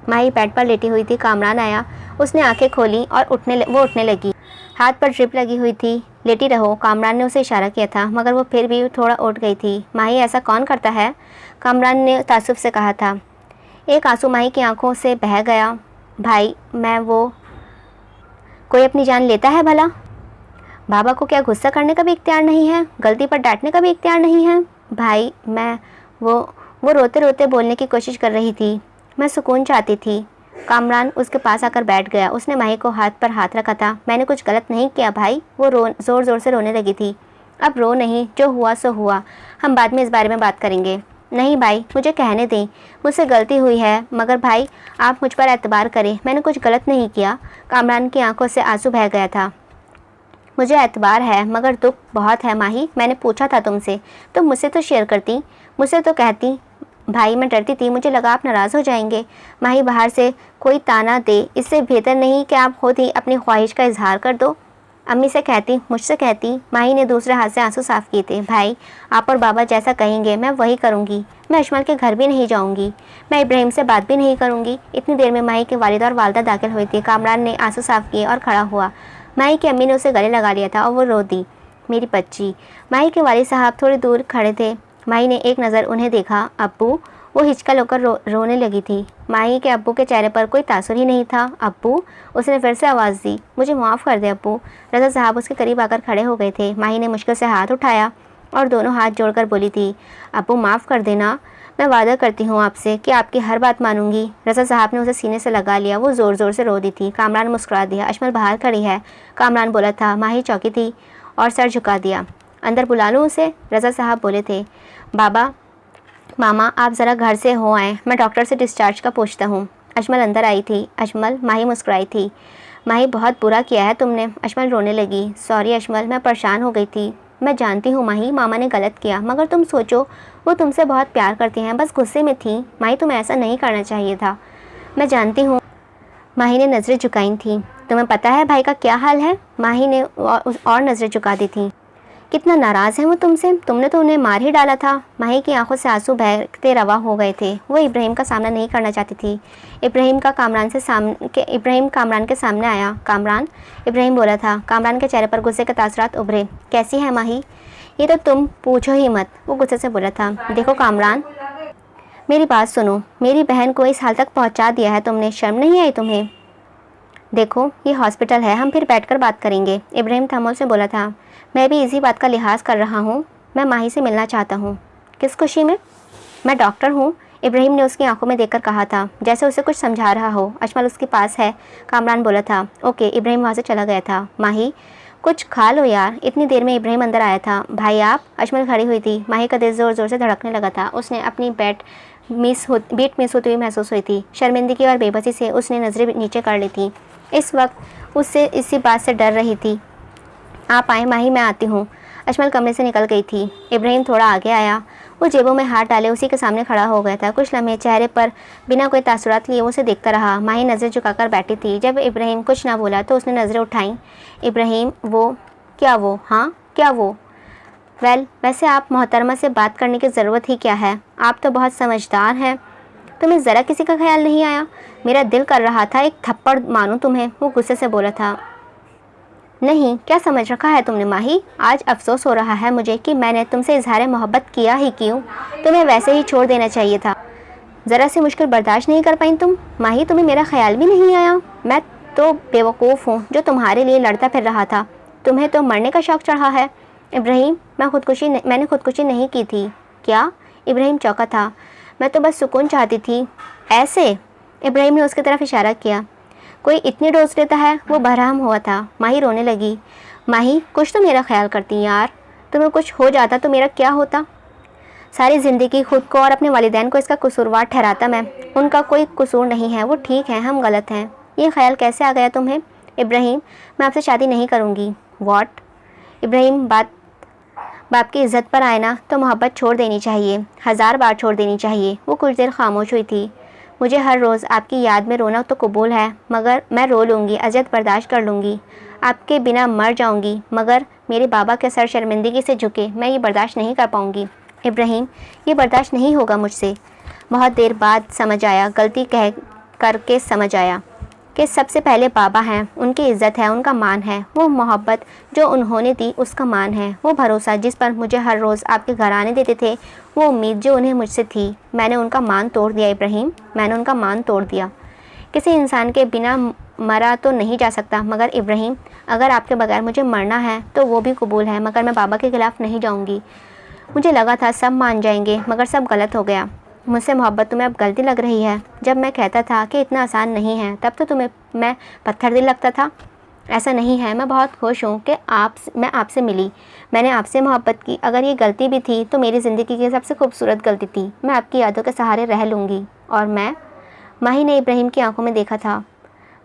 माही बेड पर लेटी हुई थी। कामरान आया, उसने आंखें खोली और वो उठने लगी। हाथ पर ड्रिप लगी हुई थी। लेटी रहो, कामरान ने उसे इशारा किया था, मगर वो फिर भी थोड़ा उठ गई थी। माही, ऐसा कौन करता है? कामरान ने तासुफ से कहा था। एक आंसू माही की आंखों से बह गया। भाई, मैं वो कोई अपनी जान लेता है भला? बाबा को क्या गुस्सा करने का भी इख्तियार नहीं है? गलती पर डांटने का भी इख्तियार नहीं है? भाई, मैं वो रोते रोते बोलने की कोशिश कर रही थी। मैं सुकून चाहती थी। कामरान उसके पास आकर बैठ गया। उसने माही को हाथ पर हाथ रखा था। मैंने कुछ गलत नहीं किया भाई। वो ज़ोर ज़ोर से रोने लगी थी। अब रो नहीं, जो हुआ सो हुआ, हम बाद में इस बारे में बात करेंगे। नहीं भाई, मुझे कहने दें, मुझसे गलती हुई है, मगर भाई आप मुझ पर एतबार करें, मैंने कुछ गलत नहीं किया। कामरान की आंखों से आंसू बह गया था। मुझे एतबार है, मगर दुख बहुत है माही। मैंने पूछा था तुमसे, तो मुझसे तो शेयर करती, मुझसे तो कहती। भाई, मैं डरती थी, मुझे लगा आप नाराज़ हो जाएंगे। माही बाहर से कोई ताना दे, इससे बेहतर नहीं कि आप खुद ही अपनी ख्वाहिश का इजहार कर दो। अम्मी से कहती, मुझसे कहती। माही ने दूसरे हाथ से आंसू साफ़ किए थे। भाई, आप और बाबा जैसा कहेंगे मैं वही करूँगी। मैं अजमल के घर भी नहीं जाऊँगी, मैं इब्राहिम से बात भी नहीं करूँगी। इतनी देर में माही के वालिद और वालदा दाखिल हुई थी। कामरान ने आंसू साफ़ किए और खड़ा हुआ। माही की अम्मी ने उसे गले लगा लिया था और वो रो दी। मेरी बच्ची। माही के वालिद साहब थोड़ी दूर खड़े थे। माही ने एक नज़र उन्हें देखा। अब्बू, वो हिचकल होकर रोने लगी थी। माही के अब्बू के चेहरे पर कोई तासुर ही नहीं था। अब्बू, उसने फिर से आवाज़ दी। मुझे माफ़ कर दे अब्बू। रज़ा साहब उसके करीब आकर खड़े हो गए थे। माही ने मुश्किल से हाथ उठाया और दोनों हाथ जोड़कर बोली थी, अब्बू माफ़ कर देना, मैं वादा करती हूँ आपसे कि आपकी हर बात मानूंगी। रज़ा साहब ने उसे सीने से लगा लिया। वो ज़ोर ज़ोर से रो दी थी। कामरान मुस्कुरा दिया। अजमल बाहर खड़ी है, कामरान बोला था। माही चौकी थी और सर झुका दिया। अंदर बुला लूँ उसे? रज़ा साहब बोले थे। बाबा, मामा, आप ज़रा घर से हो आए, मैं डॉक्टर से डिस्चार्ज का पूछता हूँ। अजमल अंदर आई थी। अजमल, माही मुस्कुराई थी। माही, बहुत बुरा किया है तुमने। अजमल रोने लगी। सॉरी अजमल, मैं परेशान हो गई थी। मैं जानती हूँ माही, मामा ने गलत किया, मगर तुम सोचो, वो तुमसे बहुत प्यार करती हैं, बस गुस्से में थी। माही, तुम्हें ऐसा नहीं करना चाहिए था। मैं जानती हूँ। माही ने नज़रें झुकाई थीं। तुम्हें पता है भाई का क्या हाल है? माही ने और नज़रें झुका दी थी। कितना नाराज़ है वो तुमसे, तुमने तो उन्हें मार ही डाला था। माही की आंखों से आंसू बहते रवा हो गए थे। वो इब्राहिम का सामना नहीं करना चाहती थी। इब्राहिम कामरान के सामने आया। कामरान, इब्राहिम बोला था। कामरान के चेहरे पर गुस्से के तासरात उभरे। कैसी है माही? ये तो तुम पूछो ही मत, वो गुस्से से बोला था। देखो कामरान, मेरी बात सुनो, मेरी बहन को इस हाल तक पहुँचा दिया है तुमने, शर्म नहीं आई तुम्हें? देखो, ये हॉस्पिटल है, हम फिर बैठकर बात करेंगे। इब्राहिम थामोल से बोला था। मैं भी इसी बात का लिहाज कर रहा हूँ। मैं माही से मिलना चाहता हूँ। किस खुशी में? मैं डॉक्टर हूँ, इब्राहिम ने उसकी आंखों में देखकर कहा था, जैसे उसे कुछ समझा रहा हो। अजमल उसके पास है, कामरान बोला था। ओके, इब्राहिम वहाँ से चला गया था। माही, कुछ खा लो यार। इतनी देर में इब्राहिम अंदर आया था। भाई आप? अजमल खड़ी हुई थी। माही का दिल ज़ोर ज़ोर से धड़कने लगा था। उसने अपनी बीट मिस होती हुई महसूस हुई थी। शर्मिंदगी और बेबसी से उसने नज़रें नीचे कर ली थी। इस वक्त उससे इसी बात से डर रही थी। आप आए माही, मैं आती हूँ। अजमल कमरे से निकल गई थी। इब्राहिम थोड़ा आगे आया। वो जेबों में हाथ डाले उसी के सामने खड़ा हो गया था। कुछ लम्हे चेहरे पर बिना कोई तासुरात लिए उसे देखता रहा। माही नज़रें झुकाकर बैठी थी। जब इब्राहिम कुछ ना बोला तो उसने नज़रें उठाईं। इब्राहिम, वो क्या? वो हाँ, क्या वो? वैसे आप मोहतरमा से बात करने की ज़रूरत ही क्या है? आप तो बहुत समझदार हैं। तुम्हें ज़रा किसी का ख्याल नहीं आया? मेरा दिल कर रहा था एक थप्पड़ मारूं तुम्हें, वो गुस्से से बोला था। नहीं, क्या समझ रखा है तुमने माही? आज अफसोस हो रहा है मुझे कि मैंने तुमसे इजहार मोहब्बत किया ही क्यों। तुम्हें वैसे ही छोड़ देना चाहिए था। ज़रा सी मुश्किल बर्दाश्त नहीं कर पाई तुम? माही, तुम्हें मेरा ख्याल भी नहीं आया? मैं तो बेवकूफ़ हूँ जो तुम्हारे लिए लड़ता फिर रहा था। तुम्हें तो मरने का शौक़ चढ़ा है। इब्राहिम, मैंने खुदकुशी नहीं की थी। क्या? इब्राहिम चौंका था। मैं तो बस सुकून चाहती थी। ऐसे? इब्राहिम ने उसकी तरफ इशारा किया। कोई इतनी डोज लेता है? वो बहराम हुआ था। माही रोने लगी। माही, कुछ तो मेरा ख्याल करती यार। तुम्हें कुछ हो जाता तो मेरा क्या होता? सारी ज़िंदगी खुद को और अपने वालिदैन को इसका कसूरवार ठहराता मैं। उनका कोई कसूर नहीं है, वो ठीक है, हम गलत हैं। ये ख्याल कैसे आ गया तुम्हें? इब्राहिम, मैं आपसे शादी नहीं करूँगी। व्हाट? इब्राहिम, बाप की इज़्ज़त पर आए ना तो मोहब्बत छोड़ देनी चाहिए, 1000 बार छोड़ देनी चाहिए। वो कुछ देर खामोश हुई थी। मुझे हर रोज़ आपकी याद में रोना तो कबूल है, मगर मैं रो लूँगी, अज़ियत बर्दाश्त कर लूँगी, आपके बिना मर जाऊँगी, मगर मेरे बाबा के सर शर्मिंदगी से झुके, मैं ये बर्दाश्त नहीं कर पाऊँगी। इब्राहिम, ये बर्दाश्त नहीं होगा मुझसे। बहुत देर बाद समझ आया, गलती कह करके समझ आया कि सबसे पहले बाबा हैं, उनकी इज़्ज़त है, उनका मान है, वो मोहब्बत जो उन्होंने दी उसका मान है, वो भरोसा जिस पर मुझे हर रोज़ आपके घर आने देते थे, वो उम्मीद जो उन्हें मुझसे थी। मैंने उनका मान तोड़ दिया इब्राहिम, मैंने उनका मान तोड़ दिया। किसी इंसान के बिना मरा तो नहीं जा सकता, मगर इब्राहिम, अगर आपके बगैर मुझे मरना है तो वो भी कबूल है, मगर मैं बाबा के ख़िलाफ़ नहीं जाऊँगी। मुझे लगा था सब मान जाएंगे, मगर सब गलत हो गया। मुझसे मोहब्बत तुम्हें अब गलती लग रही है। जब मैं कहता था कि इतना आसान नहीं है, तब तो तुम्हें मैं पत्थर दिल लगता था। ऐसा नहीं है, मैं बहुत खुश हूँ कि मैं आपसे मिली, मैंने आपसे मोहब्बत की। अगर ये गलती भी थी तो मेरी ज़िंदगी की सबसे खूबसूरत गलती थी। मैं आपकी यादों के सहारे रह लूँगी। और मैं? माही ने इब्राहिम की आंखों में देखा था।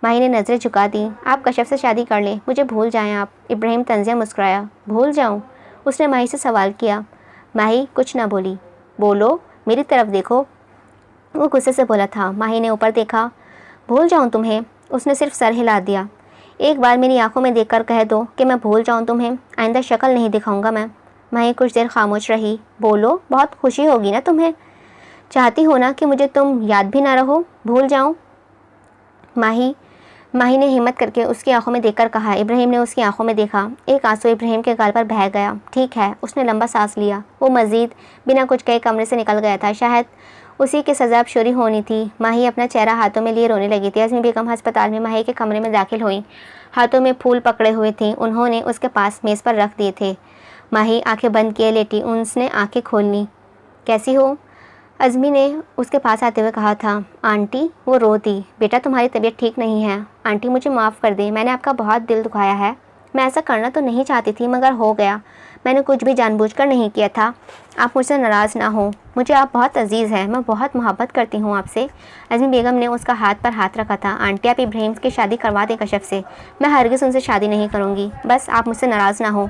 माही ने नज़रें झुका दी। आप कश्यप से शादी कर लें, मुझे भूल जाएं आप। इब्राहिम तंज़िया मुस्कुराया। भूल जाऊँ? उसने माही से सवाल किया। माही कुछ ना बोली। बोलो, मेरी तरफ देखो, वो गुस्से से बोला था। माही ने ऊपर देखा। भूल जाऊँ तुम्हें? उसने सिर्फ सर हिला दिया। एक बार मेरी आंखों में देखकर कह दो कि मैं भूल जाऊँ तुम्हें, आइंदा शक्ल नहीं दिखाऊंगा मैं। माही कुछ देर खामोश रही। बोलो, बहुत खुशी होगी ना तुम्हें? चाहती हो ना कि मुझे तुम याद भी ना रहो, भूल जाऊँ? माही ने हिम्मत करके उसकी आंखों में देखकर कहा। इब्राहिम ने उसकी आंखों में देखा। एक आंसू इब्राहिम के गाल पर बह गया। ठीक है, उसने लंबा सांस लिया। वो मज़ीद बिना कुछ कहे कमरे से निकल गया था। शायद उसी की सज़ा अब शुरू होनी थी। माही अपना चेहरा हाथों में लिए रोने लगी थी। अज़मी बेगम अस्पताल में माही के कमरे में दाखिल हुई। हाथों में फूल पकड़े हुए थी, उन्होंने उसके पास मेज़ पर रख दिए थे। माही आंखें बंद किए लेटी, उसने आंखें खोलनी। कैसी हो? अज़मी ने उसके पास आते हुए कहा था। आंटी? वो रो दी। बेटा तुम्हारी तबीयत ठीक नहीं है। आंटी मुझे माफ़ कर दें, मैंने आपका बहुत दिल दुखाया है। मैं ऐसा करना तो नहीं चाहती थी मगर हो गया। मैंने कुछ भी जानबूझकर नहीं किया था। आप मुझसे नाराज़ ना हो, मुझे आप बहुत अजीज़ हैं, मैं बहुत मोहब्बत करती हूँ आपसे। अज़मी बेगम ने उसका हाथ पर हाथ रखा था। आंटी आप इब्राहिम की शादी करवा दें कशफ से। मैं हरगिज़ उनसे शादी नहीं करूँगी, बस आप मुझसे नाराज़ ना हो।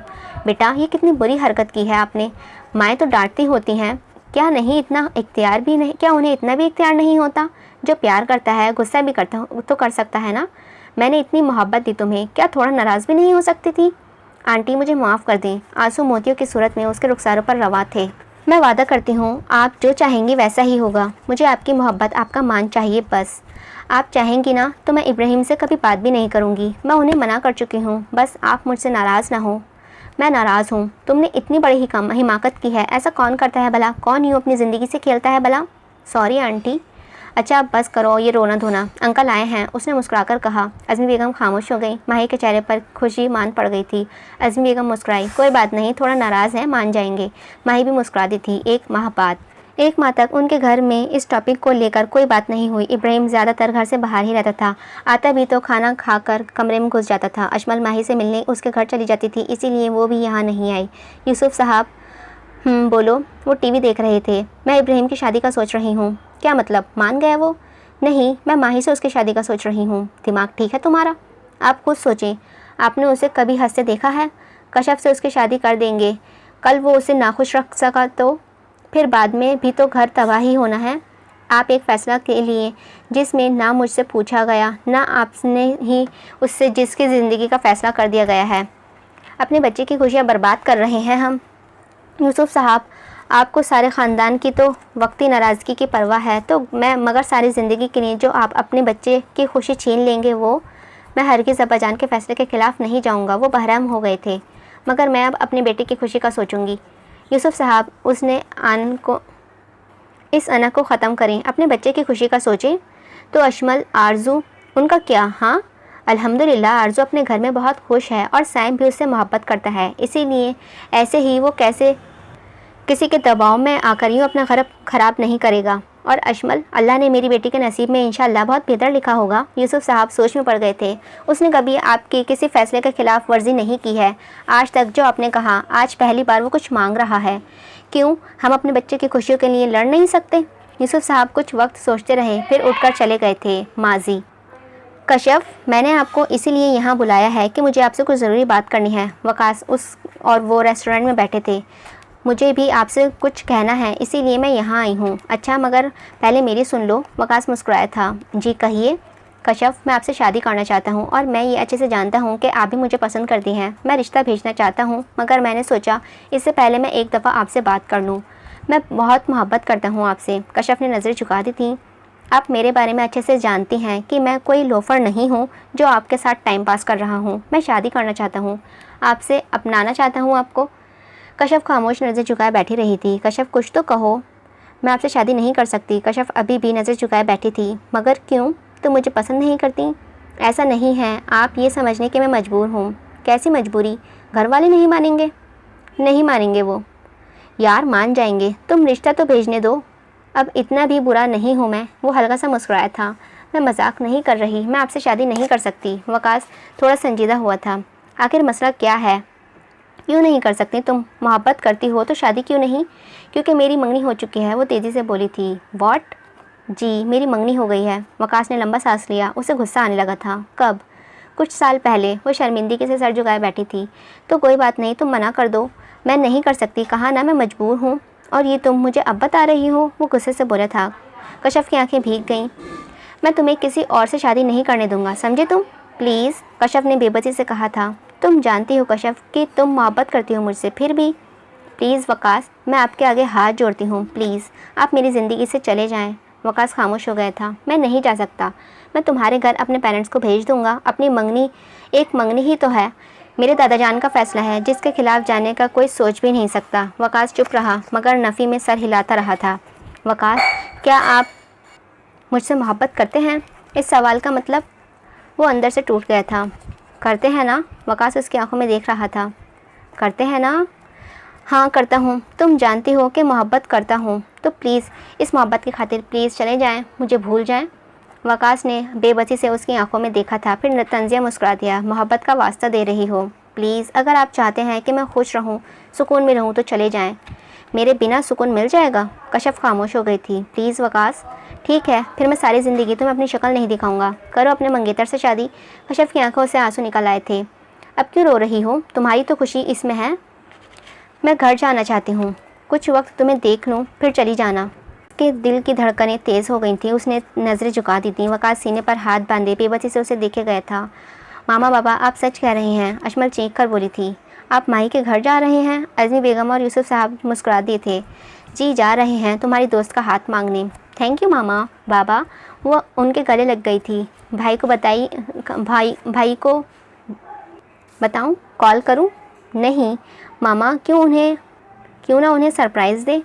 बेटा ये कितनी बुरी हरकत की है आपने। माएँ तो डांटती होती हैं, क्या नहीं इतना इख्तियार भी नहीं, क्या उन्हें इतना भी इख्तियार नहीं होता? जो प्यार करता है गुस्सा भी करता तो कर सकता है ना। मैंने इतनी मोहब्बत दी तुम्हें, क्या थोड़ा नाराज़ भी नहीं हो सकती थी? आंटी मुझे माफ़ कर दें। आंसू मोतियों की सूरत में उसके रुखसारों पर रवा थे। मैं वादा करती हूँ आप जो चाहेंगी वैसा ही होगा। मुझे आपकी मोहब्बत, आपका मान चाहिए बस। आप चाहेंगी ना तो मैं इब्राहिम से कभी बात भी नहीं करूँगी। मैं उन्हें मना कर चुकी हूँ, बस आप मुझसे नाराज़ ना हो। मैं नाराज़ हूँ। तुमने इतनी बड़ी हिमाकत की है, ऐसा कौन करता है भला? कौन यूँ अपनी ज़िंदगी से खेलता है भला? Sorry aunty. अच्छा अब बस करो ये रोना धोना, अंकल आए हैं, उसने मुस्कुराकर कहा। अज़मी बेगम खामोश हो गई। माही के चेहरे पर खुशी मान पड़ गई थी। अज़मी बेगम मुस्कुराई। कोई बात नहीं, थोड़ा नाराज़ है, मान जाएंगे। माही भी मुस्कुरा दी थी। एक माह बाद, एक माह तक उनके घर में इस टॉपिक को लेकर कोई बात नहीं हुई। इब्राहिम ज़्यादातर घर से बाहर ही रहता था। आता भी तो खाना खाकर कमरे में घुस जाता था। अजमल माही से मिलने उसके घर चली जाती थी, इसीलिए वो भी यहाँ नहीं आई। यूसुफ साहब बोलो। वो टीवी देख रहे थे। मैं इब्राहिम की शादी का सोच रही हूँ। क्या मतलब, मान गया वो? नहीं, मैं माही से उसकी शादी का सोच रही हूँ। दिमाग ठीक है तुम्हारा? आप खुद सोचें, आपने उसे कभी हंसते देखा है? कशफ से उसकी शादी कर देंगे, कल वो उसे नाखुश रख सका तो फिर बाद में भी तो घर तबाह ही होना है। आप एक फ़ैसला के लिए जिसमें ना मुझसे पूछा गया ना आपने ही उससे जिसकी ज़िंदगी का फ़ैसला कर दिया गया है। अपने बच्चे की खुशियाँ बर्बाद कर रहे हैं हम। यूसुफ साहब आपको सारे ख़ानदान की तो वक्ती नाराज़गी की परवाह है तो मगर सारी ज़िंदगी के लिए जो आप अपने बच्चे की खुशी छीन लेंगे वो। मैं हरगिज़ अब्बाजान के फ़ैसले के ख़िलाफ़ नहीं जाऊंगा। वो बहरहम हो गए थे, मगर मैं अब अपने बेटे की खुशी का सोचूंगी। यूसुफ साहब इस अना को ख़त्म करें, अपने बच्चे की खुशी का सोचें। तो अशमल, आरजू, उनका क्या? हाँ अल्हम्दुलिल्लाह, आरजू अपने घर में बहुत खुश है और सैम भी उससे मोहब्बत करता है, इसीलिए ऐसे ही वो कैसे किसी के दबाव में आकर यूँ अपना घर ख़राब नहीं करेगा। और अशमल, अल्लाह ने मेरी बेटी के नसीब में इंशाअल्लाह बहुत बेहतर लिखा होगा। यूसुफ साहब सोच में पड़ गए थे। उसने कभी आपके किसी फ़ैसले के ख़िलाफ़ वर्जी नहीं की है आज तक। जो आपने कहा, आज पहली बार वो कुछ मांग रहा है। क्यों हम अपने बच्चे की खुशियों के लिए लड़ नहीं सकते? यूसुफ साहब कुछ वक्त सोचते रहे, फिर उठकर चले गए थे। माजी, कशफ, मैंने आपको इसीलिए यहाँ बुलाया है कि मुझे आपसे कुछ ज़रूरी बात करनी है। वकास और वो रेस्टोरेंट में बैठे थे। मुझे भी आपसे कुछ कहना है, इसीलिए मैं यहाँ आई हूँ। अच्छा मगर पहले मेरी सुन लो। वकास मुस्कुराया था। जी कहिए। कशफ, मैं आपसे शादी करना चाहता हूँ और मैं ये अच्छे से जानता हूँ कि आप भी मुझे पसंद करती हैं। मैं रिश्ता भेजना चाहता हूँ, मगर मैंने सोचा इससे पहले मैं एक दफ़ा आपसे बात कर लूँ। मैं बहुत मोहब्बत करता हूँ आपसे। कशफ ने नज़रें झुका दी थी। आप मेरे बारे में अच्छे से जानती हैं कि मैं कोई लोफर नहीं हूँ जो आपके साथ टाइम पास कर रहा हूँ। मैं शादी करना चाहता हूँ, आपसे अपनाना चाहता हूँ आपको। कशफ खामोश नज़र झुकाए बैठी रही थी। कशफ कुछ तो कहो। मैं आपसे शादी नहीं कर सकती। कशफ अभी भी नज़र झुकाए बैठी थी। मगर क्यों? तुम मुझे पसंद नहीं करती? ऐसा नहीं है, आप ये समझने कि मैं मजबूर हूँ। कैसी मजबूरी? घर वाले नहीं मानेंगे? नहीं मानेंगे वो। यार मान जाएंगे, तुम रिश्ता तो भेजने दो। अब इतना भी बुरा नहीं हूँ मैं। वो हल्का सा मुस्कुराया था। मैं मजाक नहीं कर रही, मैं आपसे शादी नहीं कर सकती। वकास थोड़ा संजीदा हुआ था। आखिर मसला क्या है? क्यों नहीं कर सकती? तुम मोहब्बत करती हो तो शादी क्यों नहीं? क्योंकि मेरी मंगनी हो चुकी है, वो तेज़ी से बोली थी। व्हाट? जी मेरी मंगनी हो गई है। वकास ने लंबा सांस लिया। उसे गुस्सा आने लगा था। कब? कुछ साल पहले। वो शर्मिंदगी से सर झुकाए बैठी थी। तो कोई बात नहीं, तुम मना कर दो। मैं नहीं कर सकती, कहा ना, मैं मजबूर हूँ। और ये तुम मुझे अब बता रही हो? वो गुस्से से बोला था। कशफ की आंखें भीग गईं। मैं तुम्हें किसी और से शादी नहीं करने दूंगा, समझे तुम? प्लीज़, कशफ ने बेबसी से कहा था। तुम जानती हो कशफ कि तुम मोहब्बत करती हो मुझसे, फिर भी। प्लीज़ वकास, मैं आपके आगे हाथ जोड़ती हूँ, प्लीज़ आप मेरी ज़िंदगी से चले जाएं। वकास खामोश हो गया था। मैं नहीं जा सकता। मैं तुम्हारे घर अपने पेरेंट्स को भेज दूँगा। अपनी मंगनी एक मंगनी ही तो है, मेरे दादाजान का फ़ैसला है जिसके खिलाफ़ जाने का कोई सोच भी नहीं सकता। वकास चुप रहा, मगर नफ़ी में सर हिलाता रहा था। वकास, क्या आप मुझसे मोहब्बत करते हैं? इस सवाल का मतलब वो अंदर से टूट गया था। करते हैं ना? वकास उसकी आंखों में देख रहा था। करते हैं ना? हाँ करता हूँ। तुम जानती हो कि मोहब्बत करता हूँ, तो प्लीज़ इस मोहब्बत की खातिर प्लीज़ चले जाएं, मुझे भूल जाएं। वकास ने बेबसी से उसकी आंखों में देखा था, फिर तंजिया मुस्कुरा दिया। मोहब्बत का वास्ता दे रही हो? प्लीज़ अगर आप चाहते हैं कि मैं खुश रहूँ, सुकून में रहूँ, तो चले जाएं। मेरे बिना सुकून मिल जाएगा? कशफ खामोश हो गई थी। प्लीज़ वकास। ठीक है, फिर मैं सारी ज़िंदगी तुम्हें अपनी शक्ल नहीं दिखाऊंगा। करो अपने मंगेतर से शादी। कशफ की आंखों से आंसू निकल आए थे। अब क्यों रो रही हो? तुम्हारी तो खुशी इसमें है। मैं घर जाना चाहती हूँ, कुछ वक्त तुम्हें देख लूँ, फिर चली जाना। के दिल की धड़कनें तेज़ हो गई थी। उसने नज़रें झुका दी थीं। वकास सीने पर हाथ बांधे बेबसी से उसे देखे गया था। मामा बाबा, आप सच कह रहे हैं, अजमल चीख कर बोली थी। आप माही के घर जा रहे हैं? अज़मी बेगम और यूसुफ साहब मुस्कुरा दिए थे। जी जा रहे हैं, तुम्हारी दोस्त का हाथ मांगने। थैंक यू मामा बाबा। वो उनके गले लग गई थी। भाई को भाई को बताऊं? कॉल करूं? नहीं मामा, क्यों ना उन्हें सरप्राइज़ दे।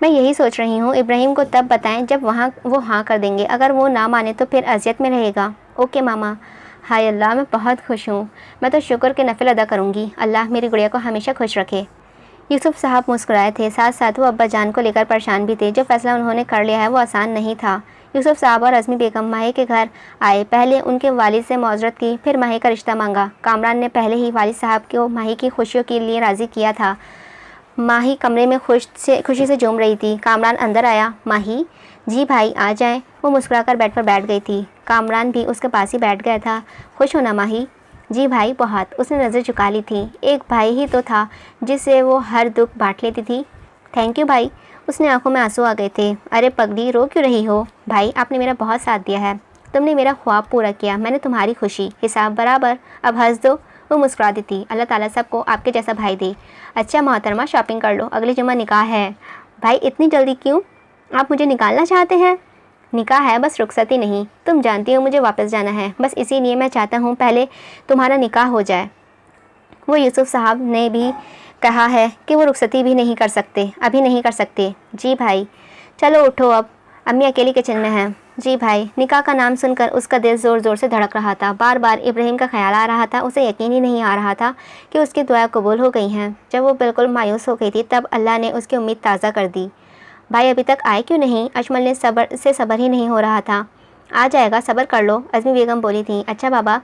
मैं यही सोच रही हूँ। इब्राहिम को तब बताएं जब वो हाँ कर देंगे। अगर वो ना माने तो फिर अजियत में रहेगा। ओके मामा। हाय अल्लाह, मैं बहुत खुश हूँ। मैं तो शुक्र के नफिल अदा करूँगी। अल्लाह मेरी गुड़िया को हमेशा खुश रखे। यूसुफ साहब मुस्कुराए थे, साथ साथ वो अब्बा जान को लेकर परेशान भी थे। जो फैसला उन्होंने कर लिया है वो आसान नहीं था। यूसुफ साहब और अज़मी बेगम माही के घर आए। पहले उनके वालिद से माजरत की, फिर माही का रिश्ता मांगा। कामरान ने पहले ही वालिद साहब को माही की खुशियों के लिए राज़ी किया था। माही कमरे में खुशी से झूम रही थी। कामरान अंदर आया। माही, जी भाई आ जाएं। वो मुस्कुराकर बेड पर बैठ गई थी। कामरान भी उसके पास ही बैठ गया था। खुश हो ना माही? जी भाई बहुत। उसने नज़र झुका ली थी। एक भाई ही तो था जिससे वो हर दुख बांट लेती थी। थैंक यू भाई। उसने आंखों में आंसू आ गए थे। अरे पगली, रो क्यों रही हो? भाई आपने मेरा बहुत साथ दिया है, तुमने मेरा ख्वाब पूरा किया, मैंने तुम्हारी खुशी, हिसाब बराबर। अब हंस दो। वो मुस्कुरा दी थी। अल्लाह ताला सबको आपके जैसा भाई दे। अच्छा मोहतरमा, शॉपिंग कर लो, अगले जुम्मा निकाह है। भाई इतनी जल्दी क्यों? आप मुझे निकालना चाहते हैं? निकाह है, बस रुखसती नहीं। तुम जानती हो मुझे वापस जाना है, बस इसीलिए मैं चाहता हूँ पहले तुम्हारा निकाह हो जाए। वो यूसुफ साहब ने भी कहा है कि वो रुखसती भी नहीं कर सकते, अभी नहीं कर सकते। जी भाई। चलो उठो अब, अम्मी अकेली किचन में हैं। जी भाई। निकाह का नाम सुनकर उसका दिल ज़ोर ज़ोर से धड़क रहा था। बार बार इब्राहिम का ख्याल आ रहा था। उसे यकीन ही नहीं आ रहा था कि उसकी दुआ कबूल हो गई हैं। जब वो बिल्कुल मायूस हो गई थी तब अल्लाह ने उसकी उम्मीद ताज़ा कर दी। भाई अभी तक आए क्यों नहीं? अजमल ने सब्र ही नहीं हो रहा था। आ जाएगा, सब्र कर लो, अज़मी बेगम बोली थी। अच्छा बाबा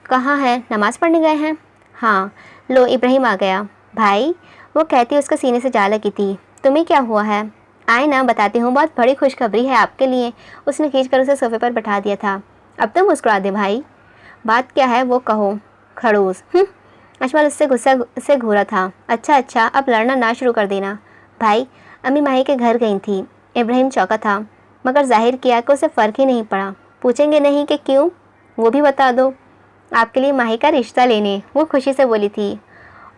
कहाँ हैं? नमाज़ पढ़ने गए हैं? हाँ। लो इब्राहिम आ गया। भाई, वो कहती उसके सीने से जा लगी थी। तुम्हें क्या हुआ है? आए ना, बताती हूँ, बहुत बड़ी खुशखबरी है आपके लिए। उसने खींचकर उसे सोफे पर बैठा दिया था। अब तो मुस्कुरा दे भाई। बात क्या है वो कहो। खड़ूस। अजमल उससे गुस्सा से घूरा था। अच्छा, अब लड़ना ना शुरू कर देना। भाई, अम्मी माही के घर गई थी। इब्राहिम चौंका था, मगर जाहिर किया कि उसे फ़र्क ही नहीं पड़ा। पूछेंगे नहीं कि क्यों? वो भी बता दो। आपके लिए माही का रिश्ता लेने, वो खुशी से बोली थी।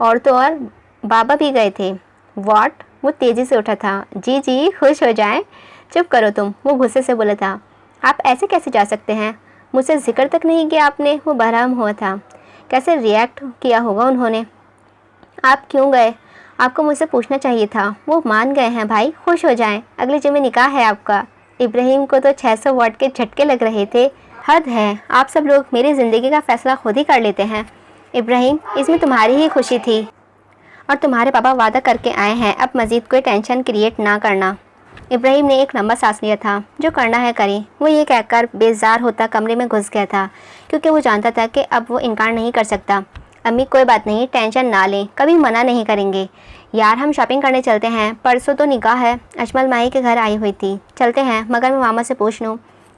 और तो और बाबा भी गए थे। व्हाट? वो तेज़ी से उठा था। जी खुश हो जाएं। चुप करो तुम, वो गुस्से से बोला था। आप ऐसे कैसे जा सकते हैं? मुझसे जिक्र तक नहीं किया आपने। वो बहराम हुआ था। कैसे रिएक्ट किया होगा उन्होंने? आप क्यों गए? आपको मुझसे पूछना चाहिए था। वो मान गए हैं भाई, खुश हो जाएं, अगले जुम्मे निकाह है आपका। इब्राहिम को तो 600 वाट के झटके लग रहे थे। हद है, आप सब लोग मेरी ज़िंदगी का फ़ैसला खुद ही कर लेते हैं। इब्राहिम, इसमें तुम्हारी ही खुशी थी और तुम्हारे पापा वादा करके आए हैं, अब मज़ीद कोई टेंशन क्रिएट ना करना। इब्राहिम ने एक लंबा सांस लिया था। जो करना है करें। वो ये कहकर बेजार होता कमरे में घुस गया था, क्योंकि वो जानता था कि अब वो इनकार नहीं कर सकता। अम्मी कोई बात नहीं, टेंशन ना लें, कभी मना नहीं करेंगे। यार हम शॉपिंग करने चलते हैं, परसों तो निकाह है। अजमल माही के घर आई हुई थी। चलते हैं, मगर मैं मामा से पूछ लूँ।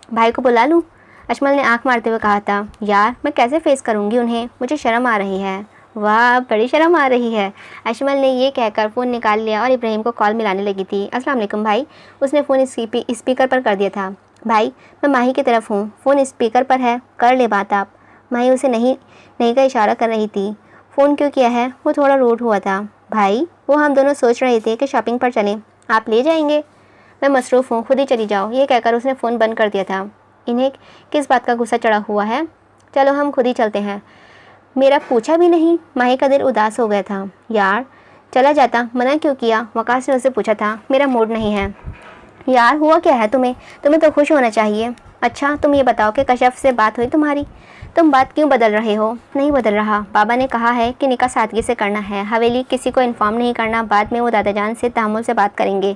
भाई को बुला लूँ? अजमल ने आँख मारते हुए कहा था। यार मैं कैसे फेस करूँगी उन्हें, मुझे शर्म आ रही है। वाह, बड़ी शर्म आ रही है। अजमल ने ये कहकर फ़ोन निकाल लिया और इब्राहिम को कॉल मिलाने लगी थी। अस्सलाम वालेकुम भाई। उसने फ़ोन स्पीकर पर कर दिया था। भाई मैं माही की तरफ हूँ, फ़ोन स्पीकर पर है, कर ले बात आप। माही उसे नहीं का इशारा कर रही थी। फ़ोन क्यों किया है? वो थोड़ा रूड हुआ था। भाई वो हम दोनों सोच रहे थे कि शॉपिंग पर चलें, आप ले जाएंगे? मैं मसरूफ़ हूँ, खुद ही चली जाओ। ये कहकर उसने फ़ोन बंद कर दिया था। इन्हें किस बात का गुस्सा चढ़ा हुआ है? चलो हम खुद ही चलते हैं। मेरा पूछा भी नहीं। माही का दिल उदास हो गया था। यार चला जाता, मना क्यों किया? वकास ने उससे पूछा था। मेरा मूड नहीं है। यार हुआ क्या है तुम्हें? तुम्हें तो खुश होना चाहिए। अच्छा तुम ये बताओ कि कश्यप से बात हुई तुम्हारी? तुम बात क्यों बदल रहे हो? नहीं बदल रहा। बाबा ने कहा है कि निकाह सादगी से करना है, हवेली किसी को इन्फॉर्म नहीं करना, बाद में वो दादा जान से तहम्मुल से बात करेंगे।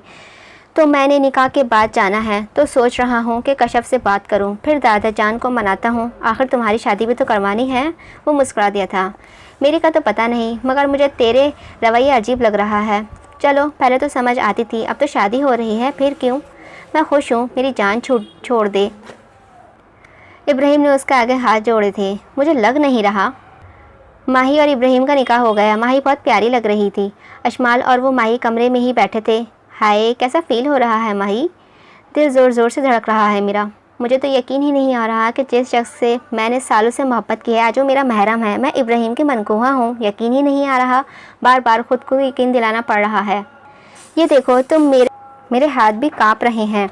तो मैंने निकाह के बाद जाना है, तो सोच रहा हूँ कि कश्यप से बात करूँ, फिर दादा जान को मनाता हूँ, आखिर तुम्हारी शादी भी तो करवानी है। वो मुस्कुरा दिया था। मेरी का तो पता नहीं, मगर मुझे तेरे रवैया अजीब लग रहा है। चलो पहले तो समझ आती थी, अब तो शादी हो रही है, फिर क्यों? मैं खुश हूँ, मेरी जान छोड़ दे। इब्राहिम ने उसके आगे हाथ जोड़े थे। मुझे लग नहीं रहा। माही और इब्राहिम का निकाह हो गया। माही बहुत प्यारी लग रही थी। अशमाल और वो माही कमरे में ही बैठे थे। हाय कैसा फील हो रहा है माही? दिल ज़ोर ज़ोर से धड़क रहा है मेरा। मुझे तो यकीन ही नहीं आ रहा कि जिस शख्स से मैंने सालों से मोहब्बत की है आज वो मेरा महरम है। मैं इब्राहिम की मनकूहा हूँ। यकीन ही नहीं आ रहा। बार बार खुद को यकीन दिलाना पड़ रहा है। ये देखो तुम मेरे हाथ भी काँप रहे हैं।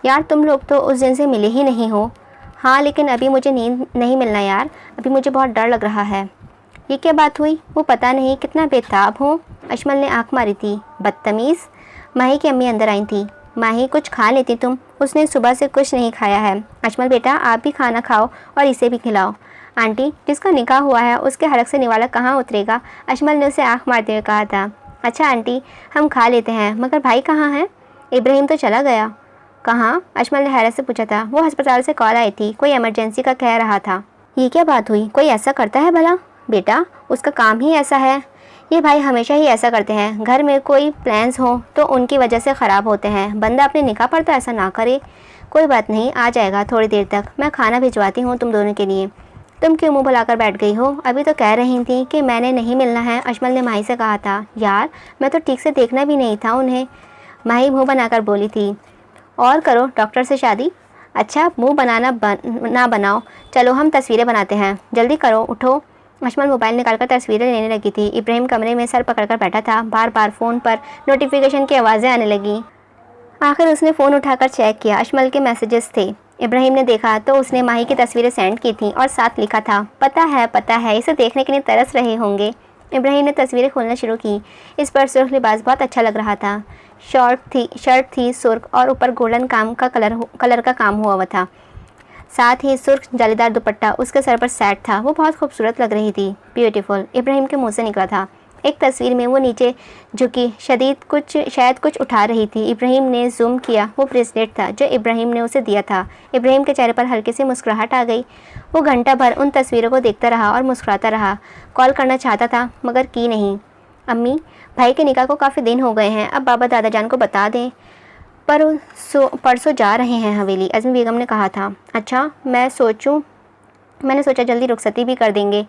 यार तुम लोग तो उस दिन से मिले ही नहीं हो। हाँ लेकिन अभी मुझे नींद नहीं मिलना यार, अभी मुझे बहुत डर लग रहा है। ये क्या बात हुई? वो पता नहीं कितना बेताब हो। अशमल ने आंख मारी थी। बदतमीज़। माही की अम्मी अंदर आई थी। माही कुछ खा लेती तुम, उसने सुबह से कुछ नहीं खाया है। अशमल बेटा आप भी खाना खाओ और इसे भी खिलाओ। आंटी जिसका निकाह हुआ है उसके हलक से निवाला कहाँ उतरेगा? अशमल ने उसे आंख मारते हुए कहा था। अच्छा आंटी हम खा लेते हैं, मगर भाई कहाँ हैं? इब्राहिम तो चला गया। कहाँ? अशमल ने हैरत से पूछा था। वो अस्पताल से कॉल आई थी, कोई इमरजेंसी का कह रहा था। ये क्या बात हुई? कोई ऐसा करता है भला? बेटा उसका काम ही ऐसा है। ये भाई हमेशा ही ऐसा करते हैं। घर में कोई प्लान्स हो तो उनकी वजह से ख़राब होते हैं। बंदा अपने निकाह पर तो ऐसा ना करे। कोई बात नहीं, आ जाएगा थोड़ी देर तक। मैं खाना भिजवाती हूँ तुम दोनों के लिए। तुम क्यों मुँह बुलाकर बैठ गई हो? अभी तो कह रही थी कि मैंने नहीं मिलना है। अशमल ने माही से कहा था। यार मैं तो ठीक से देखना भी नहीं था उन्हें। माही मुँह बनाकर बोली थी। और करो डॉक्टर से शादी। अच्छा मुंह बनाना ना बनाओ। चलो हम तस्वीरें बनाते हैं, जल्दी करो उठो। अशमल मोबाइल निकालकर तस्वीरें लेने लगी थी। इब्राहिम कमरे में सर पकड़कर बैठा था। बार बार फ़ोन पर नोटिफिकेशन की आवाज़ें आने लगी। आखिर उसने फ़ोन उठाकर चेक किया। अशमल के मैसेजेस थे। इब्राहिम ने देखा तो उसने माही की तस्वीरें सेंड की थी और साथ लिखा था पता है इसे देखने के लिए तरस रहे होंगे। इब्राहिम ने तस्वीरें खोलना शुरू की। इस पर सुर्ख लिबास बहुत अच्छा लग रहा था। शर्ट थी सुर्ख और ऊपर गोल्डन कलर का काम हुआ था। साथ ही सुर्ख जालीदार दुपट्टा उसके सर पर सेट था। वो बहुत खूबसूरत लग रही थी। ब्यूटीफुल इब्राहिम के मुंह से निकला था। एक तस्वीर में वो नीचे झुकी शायद कुछ उठा रही थी। इब्राहिम ने जूम किया। वो ब्रेसलेट था जो इब्राहिम ने उसे दिया था। इब्राहिम के चेहरे पर हल्की सी मुस्कुराहट आ गई। वो घंटा भर उन तस्वीरों को देखता रहा और मुस्कुराता रहा। कॉल करना चाहता था मगर की नहीं। अम्मी भाई के निकाह को काफ़ी दिन हो गए हैं, अब बाबा दादा जान को बता दें। परसों जा रहे हैं हवेली, अज़मी बेगम ने कहा था। अच्छा मैंने सोचा जल्दी रुखसती भी कर देंगे।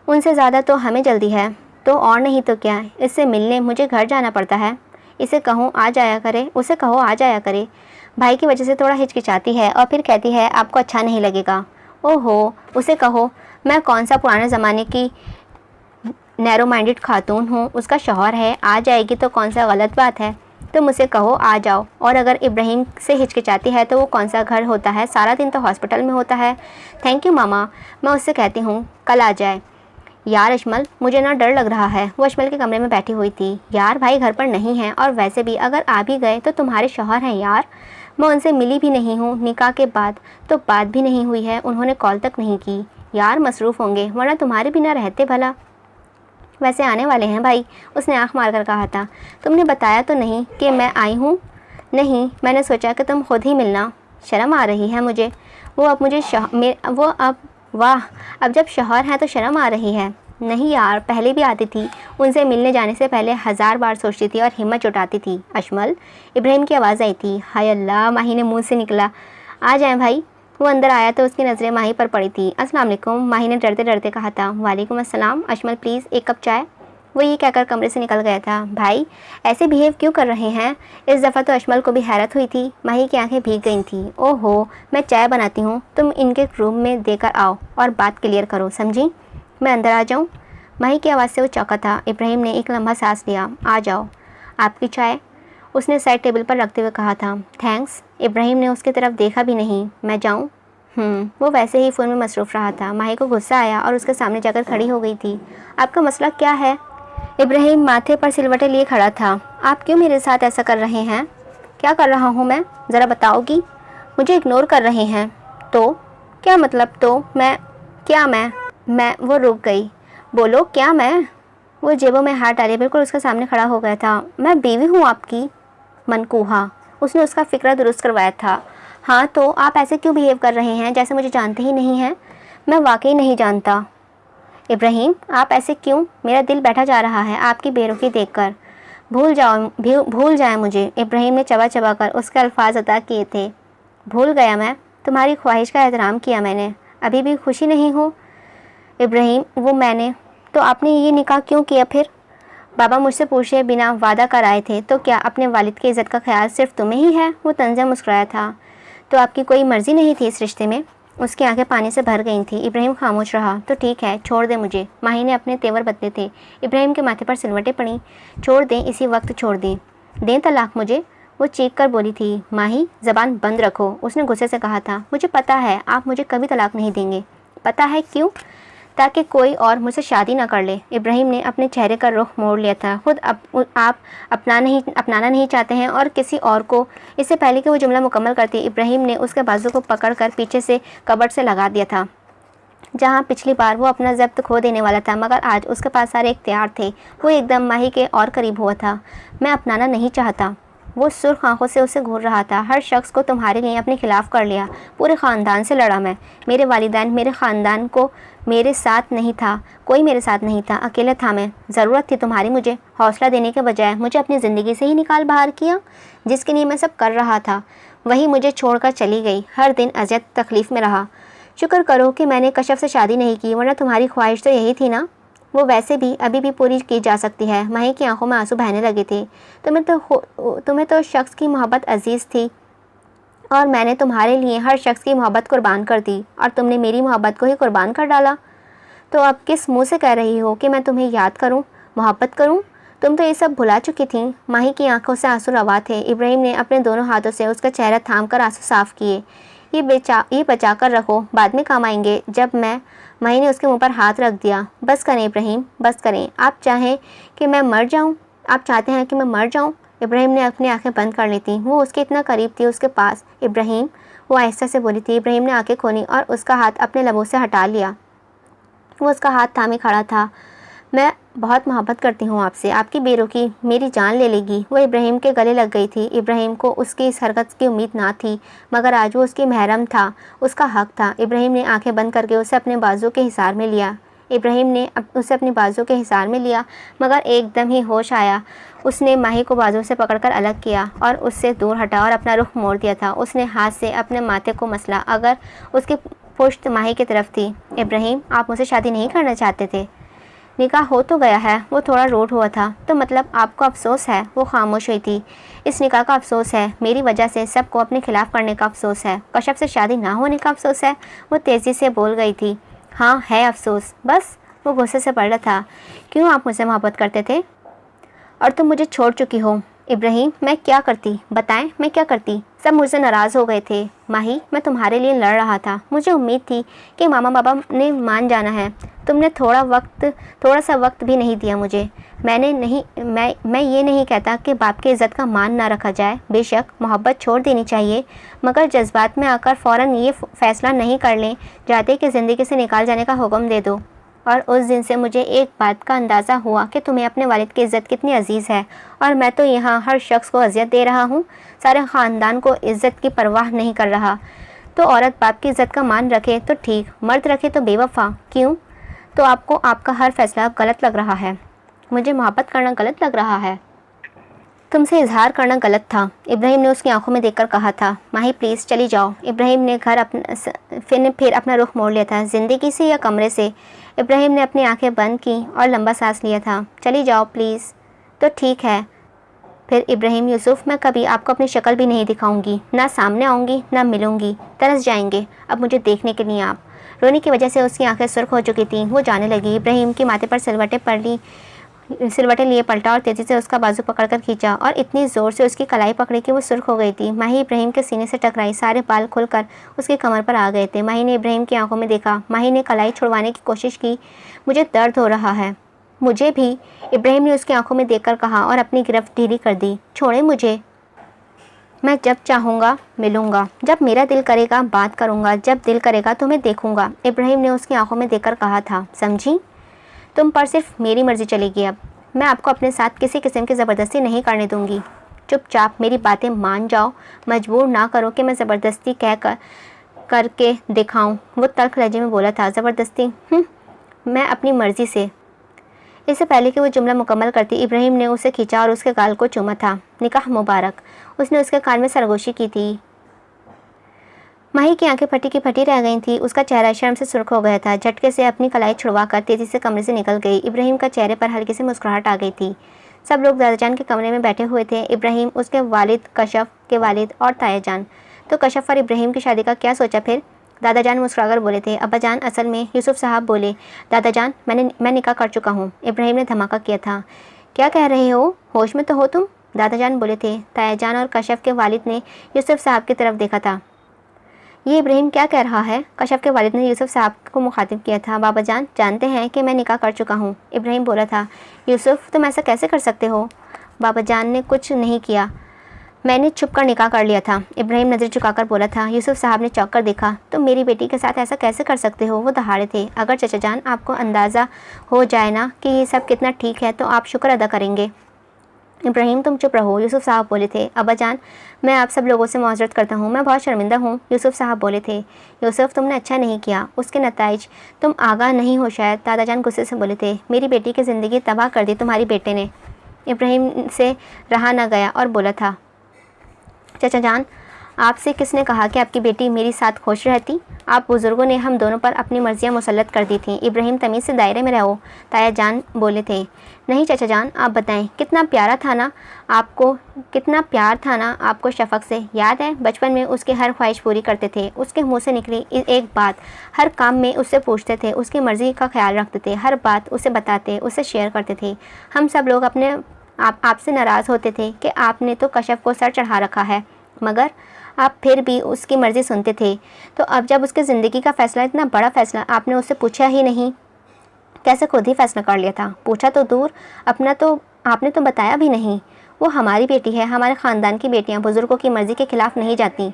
उनसे ज़्यादा तो हमें जल्दी है। तो और नहीं तो क्या, इससे मिलने मुझे घर जाना पड़ता है। उसे कहो आ जाया करे। भाई की वजह से थोड़ा हिचकिचाती है और फिर कहती है आपको अच्छा नहीं लगेगा। ओहो उसे कहो मैं कौन सा पुराने ज़माने की नैरो माइंडेड खातून हूँ, उसका शौहर है। आ जाएगी तो कौन सा गलत बात है। तुम उसे कहो आ जाओ। और अगर इब्राहिम से हिचकिचाती है तो वो कौन सा घर होता है, सारा दिन तो हॉस्पिटल में होता है। थैंक यू मामा, मैं उससे कहती हूँ कल आ जाए। यार अशमल मुझे ना डर लग रहा है। वो अशमल के कमरे में बैठी हुई थी। यार भाई घर पर नहीं है और वैसे भी अगर आ भी गए तो तुम्हारे शौहर हैं यार। मैं उनसे मिली भी नहीं हूँ। निकाह के बाद तो बात भी नहीं हुई है, उन्होंने कॉल तक नहीं की। यार मसरूफ़ होंगे वरना तुम्हारे बिना रहते भला। वैसे आने वाले हैं भाई, उसने आंख मारकर कहा था। तुमने बताया तो नहीं कि मैं आई हूँ? नहीं, मैंने सोचा कि तुम खुद ही मिलना। शर्म आ रही है मुझे। वाह अब जब शौहर हैं तो शर्म आ रही है। नहीं यार पहले भी आती थी। उनसे मिलने जाने से पहले 1000 बार सोचती थी और हिम्मत जुटाती थी। अशमल इब्राहिम की आवाज़ आई थी। हाय अल्लाह, माही ने मुँह से निकला। आ जाएं भाई। वो अंदर आया तो उसकी नज़रें माही पर पड़ी थी। अस्सलाम वालेकुम, माही ने डरते डरते कहा था। वालेकुम अस्सलाम। अशमल प्लीज़ एक कप चाय। वो ये कहकर कमरे से निकल गया था। भाई ऐसे बिहेव क्यों कर रहे हैं? इस दफ़ा तो अशमल को भी हैरत हुई थी। माही की आंखें भीग गई थी। ओहो मैं चाय बनाती हूँ, तुम इनके रूम में देकर आओ और बात क्लियर करो, समझी? मैं अंदर आ जाऊँ? माही की आवाज़ से वो चौंका था। इब्राहिम ने एक लंबा सांस लिया। आ जाओ। आपकी चाय, उसने साइड टेबल पर रखते हुए कहा था। थैंक्स। इब्राहिम ने उसकी तरफ देखा भी नहीं। मैं जाऊँ? वो वैसे ही फ़ोन में मसरूफ़ रहा था। माही को गुस्सा आया और उसके सामने जाकर खड़ी हो गई थी। आपका मसला क्या है? इब्राहिम माथे पर सिलवटें लिए खड़ा था। आप क्यों मेरे साथ ऐसा कर रहे हैं? क्या कर रहा हूँ मैं, ज़रा बताओगी? मुझे इग्नोर कर रहे हैं। तो क्या मतलब? तो मैं वो रुक गई। बोलो क्या मैं? वो जेबों में हाथ डाले बिल्कुल उसके सामने खड़ा हो गया था। मैं बीवी हूँ आपकी, मनकूहा। उसने उसका फिक्रा दुरुस्त करवाया था। हाँ तो आप ऐसे क्यों बिहेव कर रहे हैं जैसे मुझे जानते ही नहीं हैं? मैं वाकई नहीं जानता। इब्राहिम आप ऐसे क्यों? मेरा दिल बैठा जा रहा है आपकी बेरुखी देखकर। भूल जाए मुझे। इब्राहिम ने चबा चबा कर उसके अल्फाज अदा किए थे। भूल गया मैं? तुम्हारी ख्वाहिश का एहतराम किया मैंने। अभी भी खुशी नहीं हो? इब्राहिम वो मैंने, तो आपने ये निकाह क्यों किया फिर? बाबा मुझसे पूछे बिना वादा कर आए थे, तो क्या अपने वालिद की इज़्ज़त का ख्याल सिर्फ तुम्हें ही है? वो तंज़े मुस्कुराया था। तो आपकी कोई मर्ज़ी नहीं थी इस रिश्ते में? उसकी आंखें पानी से भर गई थी। इब्राहिम खामोश रहा। तो ठीक है, छोड़ दे मुझे। माही ने अपने तेवर बदले थे। इब्राहिम के माथे पर सिलवटें पड़ी। छोड़ दें, इसी वक्त छोड़ दें। दें तलाक मुझे, वो चीख कर बोली थी। माही ज़बान बंद रखो, उसने गुस्से से कहा था। मुझे पता है आप मुझे कभी तलाक नहीं देंगे। पता है क्यों? ताकि कोई और मुझसे शादी ना कर ले। इब्राहिम ने अपने चेहरे का रुख मोड़ लिया था। खुद आप अपनाना नहीं चाहते हैं और किसी और को। इससे पहले कि वो जुमला मुकम्मल करती, इब्राहिम ने उसके बाजू को पकड़कर पीछे से कबर्ड से लगा दिया था, जहाँ पिछली बार वो अपना ज़ब्त खो देने वाला था, मगर आज उसके पास सारे इख्तियार थे। वो एकदम माही के और करीब हुआ था। मैं अपनाना नहीं चाहता। वो सुर्ख आंखों से उसे घूर रहा था। हर शख्स को तुम्हारे लिए अपने खिलाफ कर लिया। पूरे ख़ानदान से लड़ा मैं। मेरे वालिदैन, मेरे ख़ानदान को मेरे साथ नहीं था, कोई मेरे साथ नहीं था, अकेले था मैं। ज़रूरत थी तुम्हारी मुझे हौसला देने के बजाय मुझे अपनी ज़िंदगी से ही निकाल बाहर किया। जिसके लिए मैं सब कर रहा था वही मुझे छोड़कर चली गई। हर दिन अज़ियत तकलीफ़ में रहा। शुक्र करो कि मैंने कशफ से शादी नहीं की, वरना तुम्हारी ख्वाहिश तो यही थी ना। वो वैसे भी अभी भी पूरी की जा सकती है। माही की आंखों में आंसू बहने लगे थे। तुम्हें तो शख्स की मोहब्बत अजीज़ थी और मैंने तुम्हारे लिए हर शख्स की मोहब्बत कुर्बान कर दी और तुमने मेरी मोहब्बत को ही कुर्बान कर डाला। तो अब किस मुंह से कह रही हो कि मैं तुम्हें याद करूं, मोहब्बत करूं? तुम तो ये सब भुला चुकी थी। माही की आंखों से आंसू रवा थे। इब्राहिम ने अपने दोनों हाथों से उसका चेहरा थाम कर आंसू साफ किए। ये बचा कर रखो, बाद में काम आएंगे जब मैं। माही ने उसके मुंह पर हाथ रख दिया। बस करें इब्राहिम, बस करें। आप चाहें कि मैं मर जाऊं? आप चाहते हैं कि मैं मर जाऊं? इब्राहिम ने अपनी आंखें बंद कर ली थी। वो उसके इतना करीब थी, उसके पास। इब्राहिम, वो आहिस्ता से बोली थी। इब्राहिम ने आंखें खोली और उसका हाथ अपने लबों से हटा लिया। वो उसका हाथ थामे खड़ा था। मैं बहुत मोहब्बत करती हूँ आपसे। आपकी बेरुखी मेरी जान ले लेगी। वो इब्राहिम के गले लग गई थी। इब्राहिम को उसकी इस हरकत की उम्मीद ना थी, मगर आज वो उसकी महरम था, उसका हक था। इब्राहिम ने आंखें बंद करके उसे अपने बाजू के हिसार में लिया। उसे अपनी बाजू के हिसार में लिया, मगर एकदम ही होश आया। उसने माही को बाजू से पकड़कर अलग किया और उससे दूर हटा और अपना रुख मोड़ दिया था। उसने हाथ से अपने माथे को मसला, अगर उसकी पुश्त माही की तरफ थी। इब्राहिम, आप मुझसे शादी नहीं करना चाहते थे? निकाह हो तो गया है। वो थोड़ा रूठ हुआ था। तो मतलब आपको अफसोस है? वो खामोश हुई थी। इस निकाह का अफसोस है, मेरी वजह से सबको अपने खिलाफ करने का अफसोस है, कशफ से शादी ना होने का अफसोस है। वो तेज़ी से बोल गई थी। हाँ है अफसोस, बस। वो गुस्से से पड़ रहा था। क्यों? आप मुझसे मोहब्बत करते थे और तुम मुझे छोड़ चुकी हो। इब्राहिम, मैं क्या करती? बताएं, मैं क्या करती? सब मुझसे नाराज़ हो गए थे। माही, मैं तुम्हारे लिए लड़ रहा था। मुझे उम्मीद थी कि मामा बाबा ने मान जाना है। तुमने थोड़ा सा वक्त भी नहीं दिया मुझे। मैं ये नहीं कहता कि बाप की इज़्ज़त का मान ना रखा जाए। बेशक मोहब्बत छोड़ देनी चाहिए, मगर जज्बात में आकर फ़ौरन ये फ़ैसला नहीं कर लें जाते कि ज़िंदगी से निकाल जाने का हुक्म दे दो। और उस दिन से मुझे एक बात का अंदाज़ा हुआ कि तुम्हें अपने वालिद की इज़्ज़त कितनी अजीज़ है, और मैं तो यहाँ हर शख्स को अज़ियत दे रहा हूँ, सारे ख़ानदान को इज़्ज़त की परवाह नहीं कर रहा। तो औरत बाप की इज़्ज़त का मान रखे तो ठीक, मर्द रखे तो बेवफा। क्यों? तो आपको आपका हर फैसला गलत लग रहा है। मुझे मोहब्बत करना गलत लग रहा है। तुमसे इजहार करना गलत था। इब्राहिम ने उसकी आंखों में देखकर कहा था। माही प्लीज़ चली जाओ। इब्राहिम ने फिर अपना रुख मोड़ लिया था। ज़िंदगी से या कमरे से? इब्राहिम ने अपनी आंखें बंद की और लंबा सांस लिया था। चली जाओ प्लीज़। तो ठीक है फिर इब्राहिम यूसुफ, मैं कभी आपको अपनी शक्ल भी नहीं दिखाऊंगी, ना सामने आऊँगी ना मिलूंगी। तरस जाएंगे अब मुझे देखने के लिए आप। रोने की वजह से उसकी आंखें सुर्ख हो चुकी थीं। वो जाने लगी। इब्राहिम के माथे पर सिलवटें लिए पलटा और तेज़ी से उसका बाजू पकड़कर खींचा और इतनी ज़ोर से उसकी कलाई पकड़ी कि वो सुर्ख हो गई थी। माही इब्राहिम के सीने से टकराई। सारे बाल खुलकर उसकी कमर पर आ गए थे। माही ने इब्राहिम की आंखों में देखा। माही ने कलाई छुड़वाने की कोशिश की। मुझे दर्द हो रहा है। मुझे भी, इब्राहिम ने उसकी आंखों में देखकर कहा और अपनी गिरफ्त ढीली कर दी। छोड़े मुझे। मैं जब चाहूँगा मिलूँगा, जब मेरा दिल करेगा बात करूँगा, जब दिल करेगा तुम्हें देखूँगा, इब्राहिम ने उसकी आंखों में देखकर कहा था। समझी? तुम पर सिर्फ मेरी मर्ज़ी चलेगी अब। मैं आपको अपने साथ किसी किस्म की ज़बरदस्ती नहीं करने दूँगी। चुपचाप मेरी बातें मान जाओ, मजबूर ना करो कि मैं ज़बरदस्ती करके दिखाऊँ। वो तल्ख लहजे में बोला था। ज़बरदस्ती? मैं अपनी मर्ज़ी से। इससे पहले कि वो जुमला मुकम्मल करती, इब्राहिम ने उसे खींचा और उसके गाल को चूमा था। निकाह मुबारक। उसने उसके कान में सरगोशी की थी। माही की आंखें फटी की फटी रह गई थी। उसका चेहरा शर्म से सुर्ख हो गया था। झटके से अपनी कलाई छुड़वाकर तेजी से कमरे से निकल गई। इब्राहिम का चेहरे पर हल्की सी मुस्कुराहट आ गई थी। सब लोग दादाजान के कमरे में बैठे हुए थे। इब्राहिम, उसके वालिद, कशफ के वालिद और तायाजान। तो कशफ और इब्राहिम की शादी का क्या सोचा फिर? दादाजान मुस्कुराकर बोले थे। अब्बाजान, असल में यूसुफ साहब बोले। दादाजान, मैं निकाह कर चुका हूँ। इब्राहिम ने धमाका किया था। क्या कह रहे हो? होश में तो हो तुम? दादाजान बोले थे। तायाजान और कशफ के वालिद ने यूसुफ साहब की तरफ देखा था। ये इब्राहिम क्या कह रहा है? कशफ के वालिद ने यूसुफ साहब को मुखातिब किया था। बाबाजान, जानते हैं कि मैं निकाह कर चुका हूँ। इब्राहिम बोला था। यूसुफ, तुम ऐसा कैसे कर सकते हो? बाबाजान ने कुछ नहीं किया, मैंने छुपकर निकाह कर लिया था। इब्राहिम नज़र झुकाकर बोला था। यूसुफ साहब ने चौंक कर देखा। तुम मेरी बेटी के साथ ऐसा कैसे कर सकते हो? वो दहाड़े थे। अगर चचाजान आपको अंदाज़ा हो जाए ना कि ये सब कितना ठीक है तो आप शुक्र अदा करेंगे। इब्राहिम, तुम चुप रहो। यूसुफ साहब बोले थे। अब्बाजान, मैं आप सब लोगों से माजरत करता हूँ, मैं बहुत शर्मिंदा हूँ। यूसुफ साहब बोले थे। यूसुफ, तुमने अच्छा नहीं किया, उसके नताइज तुम आगाह नहीं हो शायद। दादाजान गुस्से से बोले थे। मेरी बेटी की ज़िंदगी तबाह कर दी तुम्हारी बेटे ने। इब्राहिम से रहा न गया और बोला था। चचाजान, आपसे किसने कहा कि आपकी बेटी मेरी साथ खुश रहती? आप बुज़ुर्गों ने हम दोनों पर अपनी मर्जियाँ मुसल्लत कर दी थीं। इब्राहिम, तमीज़ से दायरे में रहो। तायाजान बोले थे। नहीं चचाजान, आप बताएं, कितना प्यार था ना आपको शफ़क़ से। याद है बचपन में उसकी हर ख्वाहिश पूरी करते थे। उसके मुँह से निकली एक बात हर काम में उससे पूछते थे, उसकी मर्ज़ी का ख्याल रखते थे, हर बात उसे बताते, उसे शेयर करते थे। हम सब लोग आपसे नाराज़ होते थे कि आपने तो कशफ को सर चढ़ा रखा है, मगर आप फिर भी उसकी मर्ज़ी सुनते थे। तो अब जब उसकी ज़िंदगी का फ़ैसला, इतना बड़ा फ़ैसला, आपने उससे पूछा ही नहीं? कैसे खुद ही फैसला कर लिया था? पूछा तो दूर, आपने तो बताया भी नहीं। वो हमारी बेटी है, हमारे ख़ानदान की बेटियां बुज़ुर्गों की मर्ज़ी के ख़िलाफ़ नहीं जाती।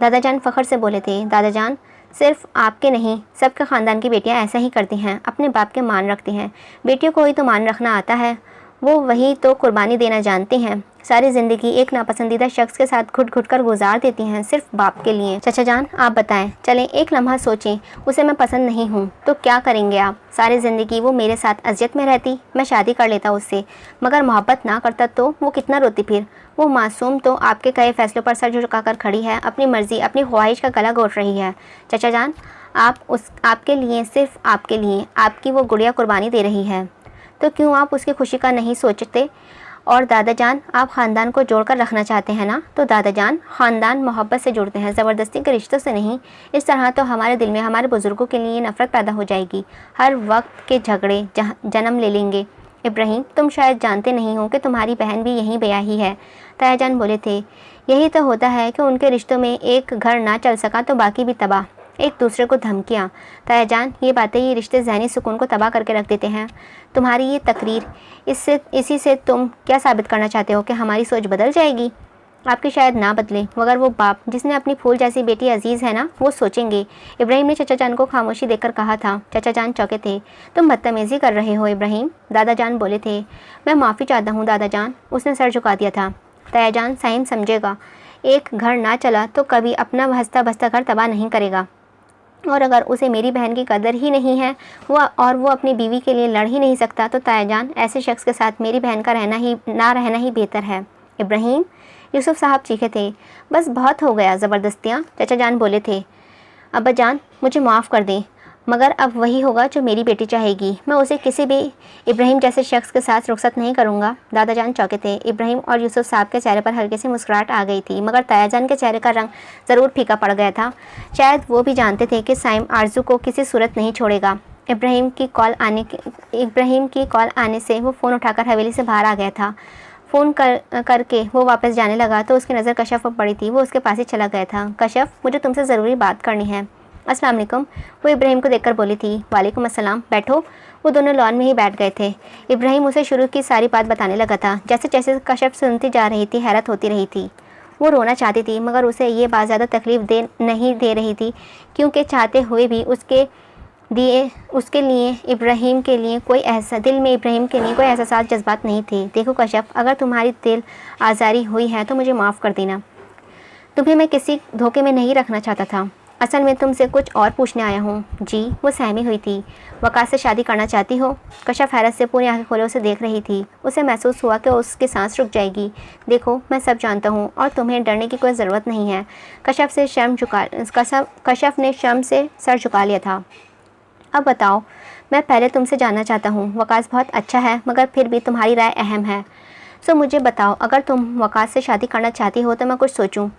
दादाजान फ़ख्र से बोले थे। दादाजान, सिर्फ आपके नहीं, सबके ख़ानदान की बेटियां ऐसा ही करती हैं, अपने बाप के मान रखती हैं। बेटियों को ही तो मान रखना आता है, वो वही तो कुर्बानी देना जानती हैं। सारी ज़िंदगी एक नापसंदीदा शख्स के साथ घुट घुट कर गुजार देती हैं, सिर्फ बाप के लिए। चचाजान, आप बताएं, चलें एक लम्हा सोचें, उसे मैं पसंद नहीं हूँ तो क्या करेंगे आप? सारी ज़िंदगी वो मेरे साथ अज़ियत में रहती, मैं शादी कर लेता उससे, मगर मोहब्बत ना करता तो वो कितना रोती फिर। वो मासूम तो आपके कहे फैसलों पर सर झुकाकर खड़ी है, अपनी मर्ज़ी, अपनी ख्वाहिश का गला घोट रही है। चचाजान, आपके लिए, सिर्फ आपके लिए आपकी वो गुड़िया कुर्बानी दे रही है, तो क्यों आप उसकी खुशी का नहीं सोचते? और दादाजान, आप ख़ानदान को जोड़कर रखना चाहते हैं ना? तो दादाजान, ख़ानदान मोहब्बत से जोड़ते हैं, ज़बरदस्ती के रिश्तों से नहीं। इस तरह तो हमारे दिल में हमारे बुज़ुर्गों के लिए नफ़रत पैदा हो जाएगी, हर वक्त के झगड़े जन्म ले लेंगे। इब्राहिम, तुम शायद जानते नहीं हो कि तुम्हारी बहन भी यहीं ब्याही है। तायाजान बोले थे। यही तो होता है कि उनके रिश्तों में एक घर ना चल सका तो बाकी भी तबाह, एक दूसरे को धमकियाँ। तायाजान, ये बातें, ये रिश्ते ज़हनी सुकून को तबाह करके रख देते हैं। तुम्हारी ये तकरीर, इसी से तुम क्या साबित करना चाहते हो कि हमारी सोच बदल जाएगी? आपकी शायद ना बदले, मगर वो बाप जिसने अपनी फूल जैसी बेटी अजीज़ है ना, वो सोचेंगे। इब्राहिम ने चचाजान को खामोशी देकर कहा था। चचाजान चौंके थे। तुम बदतमीज़ी कर रहे हो इब्राहिम। दादाजान बोले थे। मैं माफ़ी चाहता हूँ दादाजान। उसने सर झुका दिया था। तायाजान, साहिम समझेगा, एक घर ना चला तो कभी अपना हंसता बसता घर तबाह नहीं करेगा, और अगर उसे मेरी बहन की कदर ही नहीं है वो अपनी बीवी के लिए लड़ ही नहीं सकता, तो तायाजान, ऐसे शख्स के साथ मेरी बहन का रहना ही बेहतर है। इब्राहिम, यूसुफ साहब चीखे थे। बस बहुत हो गया ज़बरदस्तियाँ। चचाजान बोले थे। अब्बाजान, मुझे माफ़ कर दें, मगर अब वही होगा जो मेरी बेटी चाहेगी। मैं उसे किसी भी इब्राहिम जैसे शख्स के साथ रुखसत नहीं करूँगा। दादाजान चौंके थे। इब्राहिम और यूसुफ साहब के चेहरे पर हल्की सी मुस्कुराहट आ गई थी, मगर तायाजान के चेहरे का रंग ज़रूर फीका पड़ गया था। शायद वो भी जानते थे कि साइम आरजू को किसी सूरत नहीं छोड़ेगा। इब्राहिम की कॉल आने से वो फ़ोन उठाकर हवेली से बाहर आ गया था। फ़ोन करके वो वापस जाने लगा तो उसकी नज़र कशफ पर पड़ी थी। वो उसके पास ही चला गया था। कशफ, मुझे तुमसे ज़रूरी बात करनी है। अस्सलाम वालेकुम, वो इब्राहिम को देखकर बोली थी। वालेकुम अस्सलाम, बैठो। वो दोनों लॉन में ही बैठ गए थे। इब्राहिम उसे शुरू की सारी बात बताने लगा था। जैसे जैसे कशफ सुनती जा रही थी, हैरत होती रही थी। वो रोना चाहती थी मगर उसे ये बात ज़्यादा तकलीफ़ नहीं दे रही थी, क्योंकि चाहते हुए भी उसके लिए इब्राहिम के लिए कोई दिल में इब्राहिम के लिए कोई एहसास जज्बात नहीं थे। देखो कश्यप, अगर तुम्हारी दिल आज़ारी हुई है तो मुझे माफ़ कर देना। तुम्हें मैं किसी धोखे में नहीं रखना चाहता था। असल में तुमसे कुछ और पूछने आया हूँ। जी? वो सहमी हुई थी। वकास से शादी करना चाहती हो? कश्यप हैरत से पूरी आंखें खोले उसे देख रही थी। उसे महसूस हुआ कि उसकी सांस रुक जाएगी। देखो, मैं सब जानता हूँ और तुम्हें डरने की कोई ज़रूरत नहीं है। कश्यप ने शर्म से सर झुका लिया था। अब बताओ, मैं पहले तुमसे जानना चाहता हूँ। वकास बहुत अच्छा है मगर फिर भी तुम्हारी राय अहम है। सो मुझे बताओ, अगर तुम वकास से शादी करना चाहती हो तो मैं कुछ सोचूं।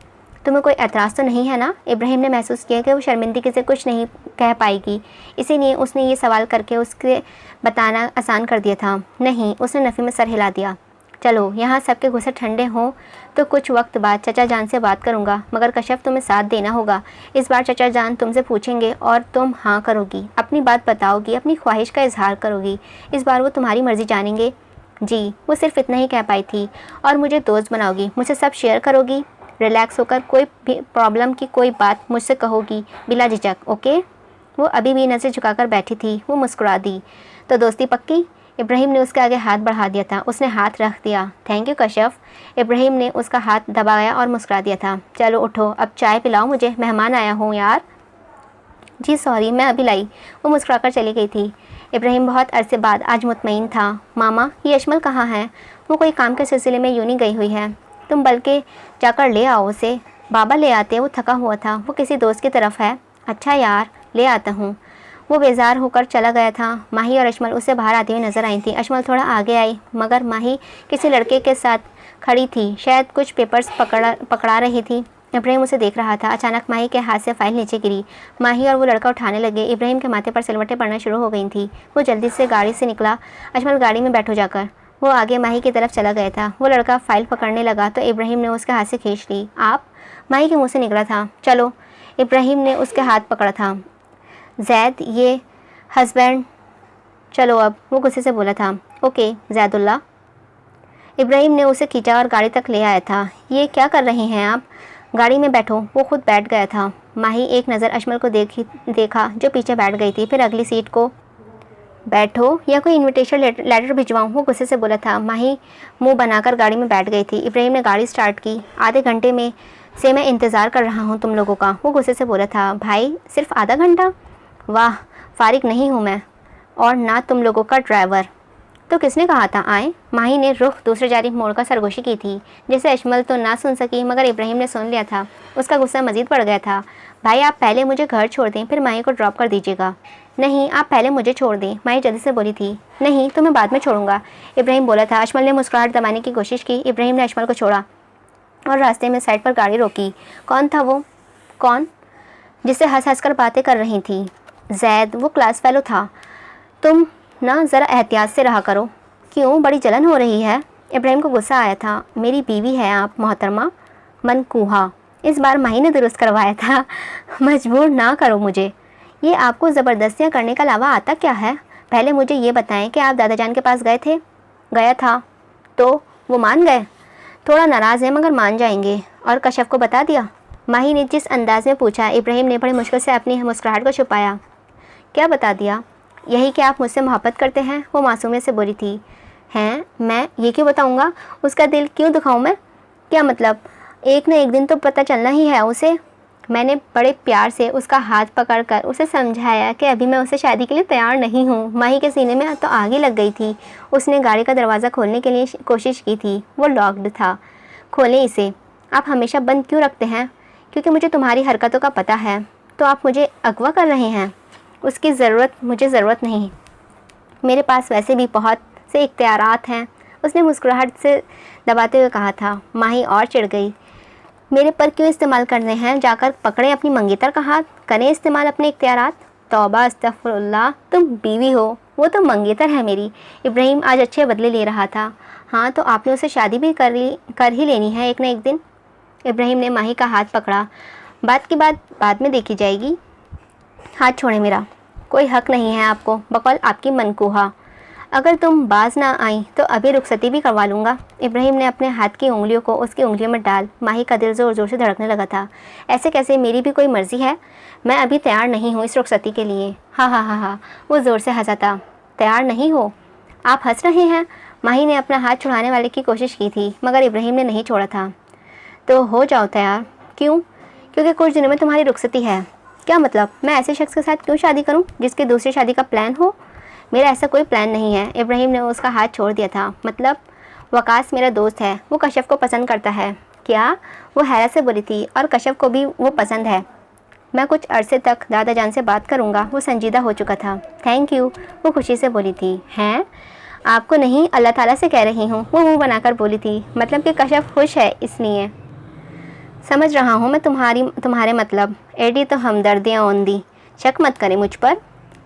तुम्हें कोई एतराज़ तो नहीं है ना? इब्राहिम ने महसूस किया कि वो शर्मिंदगी से कुछ नहीं कह पाएगी, इसीलिए उसने ये सवाल करके उसके बताना आसान कर दिया था। नहीं, उसने नफ़ी में सर हिला दिया। चलो, यहाँ सबके गुस्से ठंडे हों तो कुछ वक्त बाद चचा जान से बात करूँगा, मगर कश्यप तुम्हें साथ देना होगा। इस बार चचा जान तुमसे पूछेंगे और तुम हाँ करोगी, अपनी बात बताओगी, अपनी ख्वाहिश का इजहार करोगी। इस बार वो तुम्हारी मर्ज़ी जानेंगे। जी? वो सिर्फ इतना ही कह पाई थी। और मुझे दोस्त बनाओगी, मुझसे सब शेयर करोगी, रिलैक्स होकर कोई भी प्रॉब्लम की कोई बात मुझसे कहोगी बिला झिझक, ओके? वो अभी भी नज़र झुकाकर बैठी थी। वो मुस्कुरा दी। तो दोस्ती पक्की? इब्राहिम ने उसके आगे हाथ बढ़ा दिया था। उसने हाथ रख दिया। Thank you Kashyap. इब्राहिम ने उसका हाथ दबाया और मुस्कुरा दिया था। चलो उठो, अब चाय पिलाओ मुझे, मेहमान आया हूँ यार। जी सॉरी, मैं अभी लाई। वो मुस्कुराकर चली गई थी। इब्राहिम बहुत अरसे बाद आज मुतमईन था। मामा, ये अजमल कहाँ है? वो कोई काम के सिलसिले में यूं ही गई हुई है। तुम बल्कि जाकर ले आओ उसे। बाबा ले आते, वो थका हुआ था। वो किसी दोस्त की तरफ है। अच्छा यार, ले आता हूँ। वो बेजार होकर चला गया था। माही और अजमल उसे बाहर आती हुई नजर आई थी। अजमल थोड़ा आगे आई मगर माही किसी लड़के के साथ खड़ी थी, शायद कुछ पेपर्स पकड़ा रही थी। इब्राहिम उसे देख रहा था। अचानक माही के हाथ से फाइल नीचे गिरी। माही और वो लड़का उठाने लगे। इब्राहिम के माथे पर सिलवटें पड़ना शुरू हो गई थी। वो जल्दी से गाड़ी से निकला। अजमल, गाड़ी में बैठो जाकर। वो आगे माही की तरफ चला गया था। वो लड़का फाइल पकड़ने लगा तो इब्राहिम ने उसके हाथ से खींच ली। आप? माही के मुंह से निकला था। चलो। इब्राहिम ने उसके हाथ पकड़ा था। जैद, ये हस्बैंड। चलो अब, वो गुस्से से बोला था। ओके जैदुल्ला। इब्राहिम ने उसे खींचा और गाड़ी तक ले आया था। ये क्या कर रहे हैं आप? गाड़ी में बैठो। वो खुद बैठ गया था। माही एक नज़र अजमल को देखा जो पीछे बैठ गई थी, फिर अगली सीट को। बैठो या कोई इनविटेशन लेटर भिजवाऊँ? वो गुस्से से बोला था। माही मुंह बनाकर गाड़ी में बैठ गई थी। इब्राहिम ने गाड़ी स्टार्ट की। आधे घंटे में से मैं इंतज़ार कर रहा हूँ तुम लोगों का। वो गुस्से से बोला था। भाई, सिर्फ आधा घंटा? वाह, फारिग नहीं हूँ मैं, और ना तुम लोगों का ड्राइवर। तो किसने कहा था आए? माही ने रुख दूसरे जानिब मोड़कर सरगोशी की थी, जिसे अजमल तो ना सुन सकी मगर इब्राहिम ने सुन लिया था। उसका गुस्सा मज़ीद बढ़ गया था। भाई, आप पहले मुझे घर छोड़ दें, फिर माही को ड्रॉप कर दीजिएगा। नहीं, आप पहले मुझे छोड़ दें। माही जल्दी से बोली थी। नहीं, तो मैं बाद में छोड़ूंगा, इब्राहिम बोला था। अजमल ने मुस्कुराहट दबाने की कोशिश की। इब्राहिम ने अजमल को छोड़ा और रास्ते में साइड पर गाड़ी रोकी। कौन था वो? कौन? जिससे हंस हंस कर बातें कर रही थी। जैद, वो क्लास फेलो था। तुम ना ज़रा एहतियात से रहा करो। क्यों, बड़ी जलन हो रही है? इब्राहिम को गुस्सा आया था। मेरी बीवी है आप मोहतरमा। मनकूहा, इस बार माही ने दुरुस्त करवाया था। मजबूर ना करो मुझे। ये आपको ज़बरदस्तियाँ करने का अलावा आता क्या है? पहले मुझे ये बताएं कि आप दादाजान के पास गए थे? गया था। तो वो मान गए? थोड़ा नाराज़ है मगर मान जाएंगे। और कश्यप को बता दिया? माही ने जिस अंदाज में पूछा, इब्राहिम ने बड़ी मुश्किल से अपनी मुस्कुराहट को छुपाया। क्या बता दिया? यही कि आप मुझसे मोहब्बत करते हैं। वो मासूमियत से बोली थी। हैं? मैं ये क्यों बताऊंगा? उसका दिल क्यों दुखाऊं मैं? क्या मतलब? एक न एक दिन तो पता चलना ही है उसे। मैंने बड़े प्यार से उसका हाथ पकड़कर उसे समझाया कि अभी मैं उसे शादी के लिए तैयार नहीं हूँ। माही के सीने में तो आग ही लग गई थी। उसने गाड़ी का दरवाज़ा खोलने के लिए कोशिश की थी। वो लॉक्ड था। खोलें इसे। आप हमेशा बंद क्यों रखते हैं? क्योंकि मुझे तुम्हारी हरकतों का पता है। तो आप मुझे अगवा कर रहे हैं? उसकी मुझे ज़रूरत नहीं। मेरे पास वैसे भी बहुत से इख्तियारात हैं, उसने मुस्कुराहट से दबाते हुए कहा था। माही और चिढ़ गई। मेरे पर क्यों इस्तेमाल करने हैं? जाकर पकड़ें अपनी मंगेतर का हाथ, करें इस्तेमाल अपने इख्तियारात। तौबा अस्तगफुरुल्लाह, तुम बीवी हो, वो तो मंगेतर है मेरी। इब्राहिम आज अच्छे बदले ले रहा था। हाँ, तो आपने उसे शादी भी कर ही लेनी है एक न एक दिन। इब्राहिम ने माही का हाथ पकड़ा। बात की बात बाद में देखी जाएगी। हाथ छोड़े मेरा। कोई हक नहीं है आपको, बकौल आपकी मनकूहा। अगर तुम बाज ना आई तो अभी रुखसती भी करवा लूँगा। इब्राहिम ने अपने हाथ की उंगलियों को उसकी उंगलियों में डाल। माही का दिल ज़ोर ज़ोर से धड़कने लगा था। ऐसे कैसे, मेरी भी कोई मर्ज़ी है, मैं अभी तैयार नहीं हूँ इस रुखसती के लिए। हाँ हाँ हाँ हाँ, वो ज़ोर से हंसा था। तैयार नहीं हो? आप हंस रहे हैं? माही ने अपना हाथ छुड़ाने वाले की कोशिश की थी, मगर इब्राहिम ने नहीं छोड़ा था। तो हो जाओ तैयार। क्यों? क्योंकि कुछ दिनों में तुम्हारी रुखसती है। क्या मतलब? मैं ऐसे शख्स के साथ क्यों शादी करूं जिसकी दूसरी शादी का प्लान हो? मेरा ऐसा कोई प्लान नहीं है। इब्राहिम ने उसका हाथ छोड़ दिया था। मतलब? वकास मेरा दोस्त है, वो कशफ को पसंद करता है। क्या? वो हैरत से बोली थी। और कशफ को भी वो पसंद है। मैं कुछ अरसे तक दादा जान से बात करूंगा। वो संजीदा हो चुका था। थैंक यू, वो खुशी से बोली थी। हैं? आपको नहीं, अल्लाह ताला से कह रही हूँ, वो मुँह बनाकर बोली थी। मतलब कि कशफ खुश है इसलिए। समझ रहा हूँ मैं तुम्हारे मतलब। एडी तो हमदर्दियाँ ओंदी। शक मत करें मुझ पर।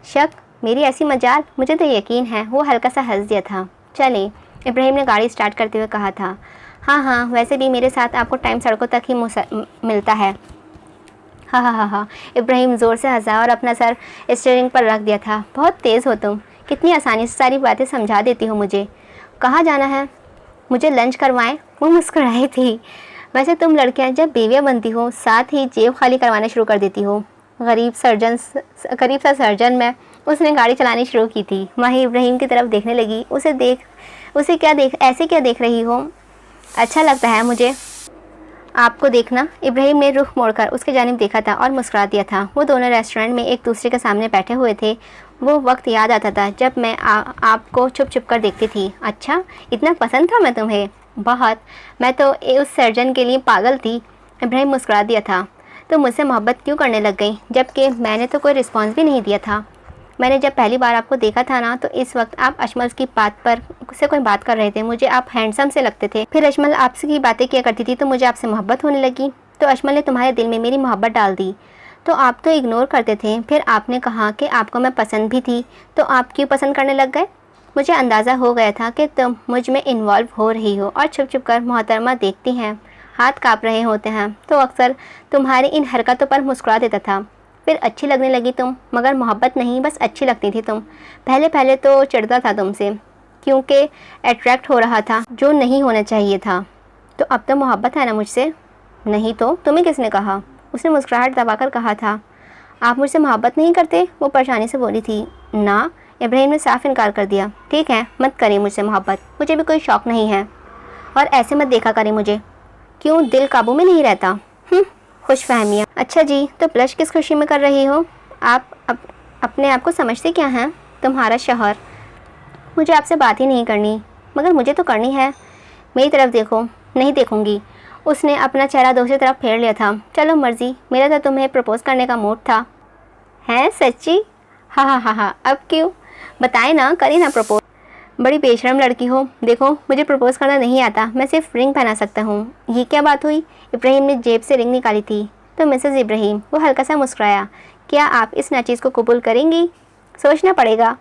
शक? मेरी ऐसी मजाल? मुझे तो यकीन है। वो हल्का सा हंस दिया था। चले, इब्राहिम ने गाड़ी स्टार्ट करते हुए कहा था। हाँ हाँ, वैसे भी मेरे साथ आपको टाइम सड़कों तक ही मिलता है। हाँ हाँ हाँ हाँ, इब्राहिम ज़ोर से हंसा और अपना सर स्टीयरिंग पर रख दिया था। बहुत तेज़ हो तुम, कितनी आसानी से सारी बातें समझा देती हो मुझे। कहाँ जाना है? मुझे लंच करवाएं? वो मुस्कुराई थी। वैसे तुम लड़कियां जब बेवियाँ बनती हो, साथ ही जेब खाली करवाना शुरू कर देती हो। गरीब सा सर्जन में उसने गाड़ी चलानी शुरू की थी। माही इब्राहिम की तरफ देखने लगी। ऐसे क्या देख रही हो? अच्छा लगता है मुझे आपको देखना। इब्राहिम ने रुख मोड़कर उसके जानिब देखा था और मुस्कुरा दिया था। वो दोनों रेस्टोरेंट में एक दूसरे के सामने बैठे हुए थे। वो वक्त याद आता था जब मैं आपको छुप छुप कर देखती थी। अच्छा, इतना पसंद था मैं तुम्हें? बहुत। मैं तो उस सर्जन के लिए पागल थी। इब्राहिम मुस्कुरा दिया था। तो मुझसे मोहब्बत क्यों करने लग गई, जबकि मैंने तो कोई रिस्पॉन्स भी नहीं दिया था। मैंने जब पहली बार आपको देखा था ना, तो इस वक्त आप अजमल की बात पर से कोई बात कर रहे थे। मुझे आप हैंडसम से लगते थे। फिर अजमल आपसे की बातें किया करती थी तो मुझे आपसे मोहब्बत होने लगी। तो अजमल ने तुम्हारे दिल में मेरी मोहब्बत डाल दी। तो आप तो इग्नोर करते थे। फिर आपने कहा कि आपको मैं पसंद भी थी, तो आप क्यों पसंद करने लग गए? मुझे अंदाज़ा हो गया था कि तुम मुझ में इन्वॉल्व हो रही हो और छुप छुप कर मोहतरमा देखती हैं, हाथ काँप रहे होते हैं, तो अक्सर तुम्हारी इन हरकतों पर मुस्कुरा देता था। फिर अच्छी लगने लगी तुम, मगर मोहब्बत नहीं, बस अच्छी लगती थी तुम। पहले पहले तो चिढ़ता था तुमसे, क्योंकि अट्रैक्ट हो रहा था, जो नहीं होना चाहिए था। तो अब तो मोहब्बत है ना मुझसे? नहीं तो तुम्हें किसने कहा? उसने मुस्कुराहट दबाकर कहा था। आप मुझसे मोहब्बत नहीं करते? वो परेशानी से बोली थी। ना, इब्राहिम ने साफ इनकार कर दिया। ठीक है, मत करिए मुझसे मोहब्बत, मुझे भी कोई शौक़ नहीं है। और ऐसे मत देखा करें मुझे। क्यों, दिल काबू में नहीं रहता? खुश फहमियाँ। अच्छा जी, तो ब्लश किस खुशी में कर रही हो? आप अपने आप को समझते क्या हैं? तुम्हारा शौहर। मुझे आपसे बात ही नहीं करनी, मगर मुझे तो करनी है। मेरी तरफ देखो। नहीं देखूंगी। उसने अपना चेहरा दूसरी तरफ फेर लिया था। चलो मर्जी, मेरा तो तुम्हें प्रपोज़ करने का मूड था। हैं सच्ची? हाँ हाँ हाँ हाँ, अब क्यों? बताए ना, करी ना प्रपोज। बड़ी बेशरम लड़की हो। देखो, मुझे प्रपोज़ करना नहीं आता, मैं सिर्फ रिंग पहना सकता हूँ। ये क्या बात हुई? इब्राहिम ने जेब से रिंग निकाली थी। तो मिसेज़ इब्राहिम, वो हल्का सा मुस्कुराया। क्या आप इस नाचीज़ को कबूल करेंगी? सोचना पड़ेगा।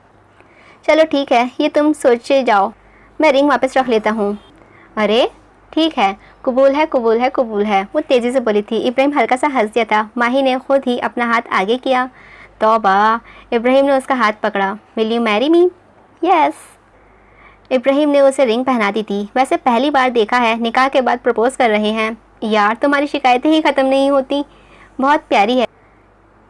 चलो ठीक है, ये तुम सोचे जाओ, मैं रिंग वापस रख लेता हूँ। अरे ठीक है, कबूल है कबूल है कबूल है, वो तेज़ी से बोली थी। इब्राहिम हल्का सा हंस दिया था। माही ने खुद ही अपना हाथ आगे किया। तौबा! इब्राहिम ने उसका हाथ पकड़ा। Will you marry me? Yes. Ibrahim ने उसे रिंग पहना दी थी। वैसे पहली बार देखा है, निकाह के बाद प्रपोज़ कर रहे हैं। यार, तुम्हारी शिकायतें ही ख़त्म नहीं होती। बहुत प्यारी है।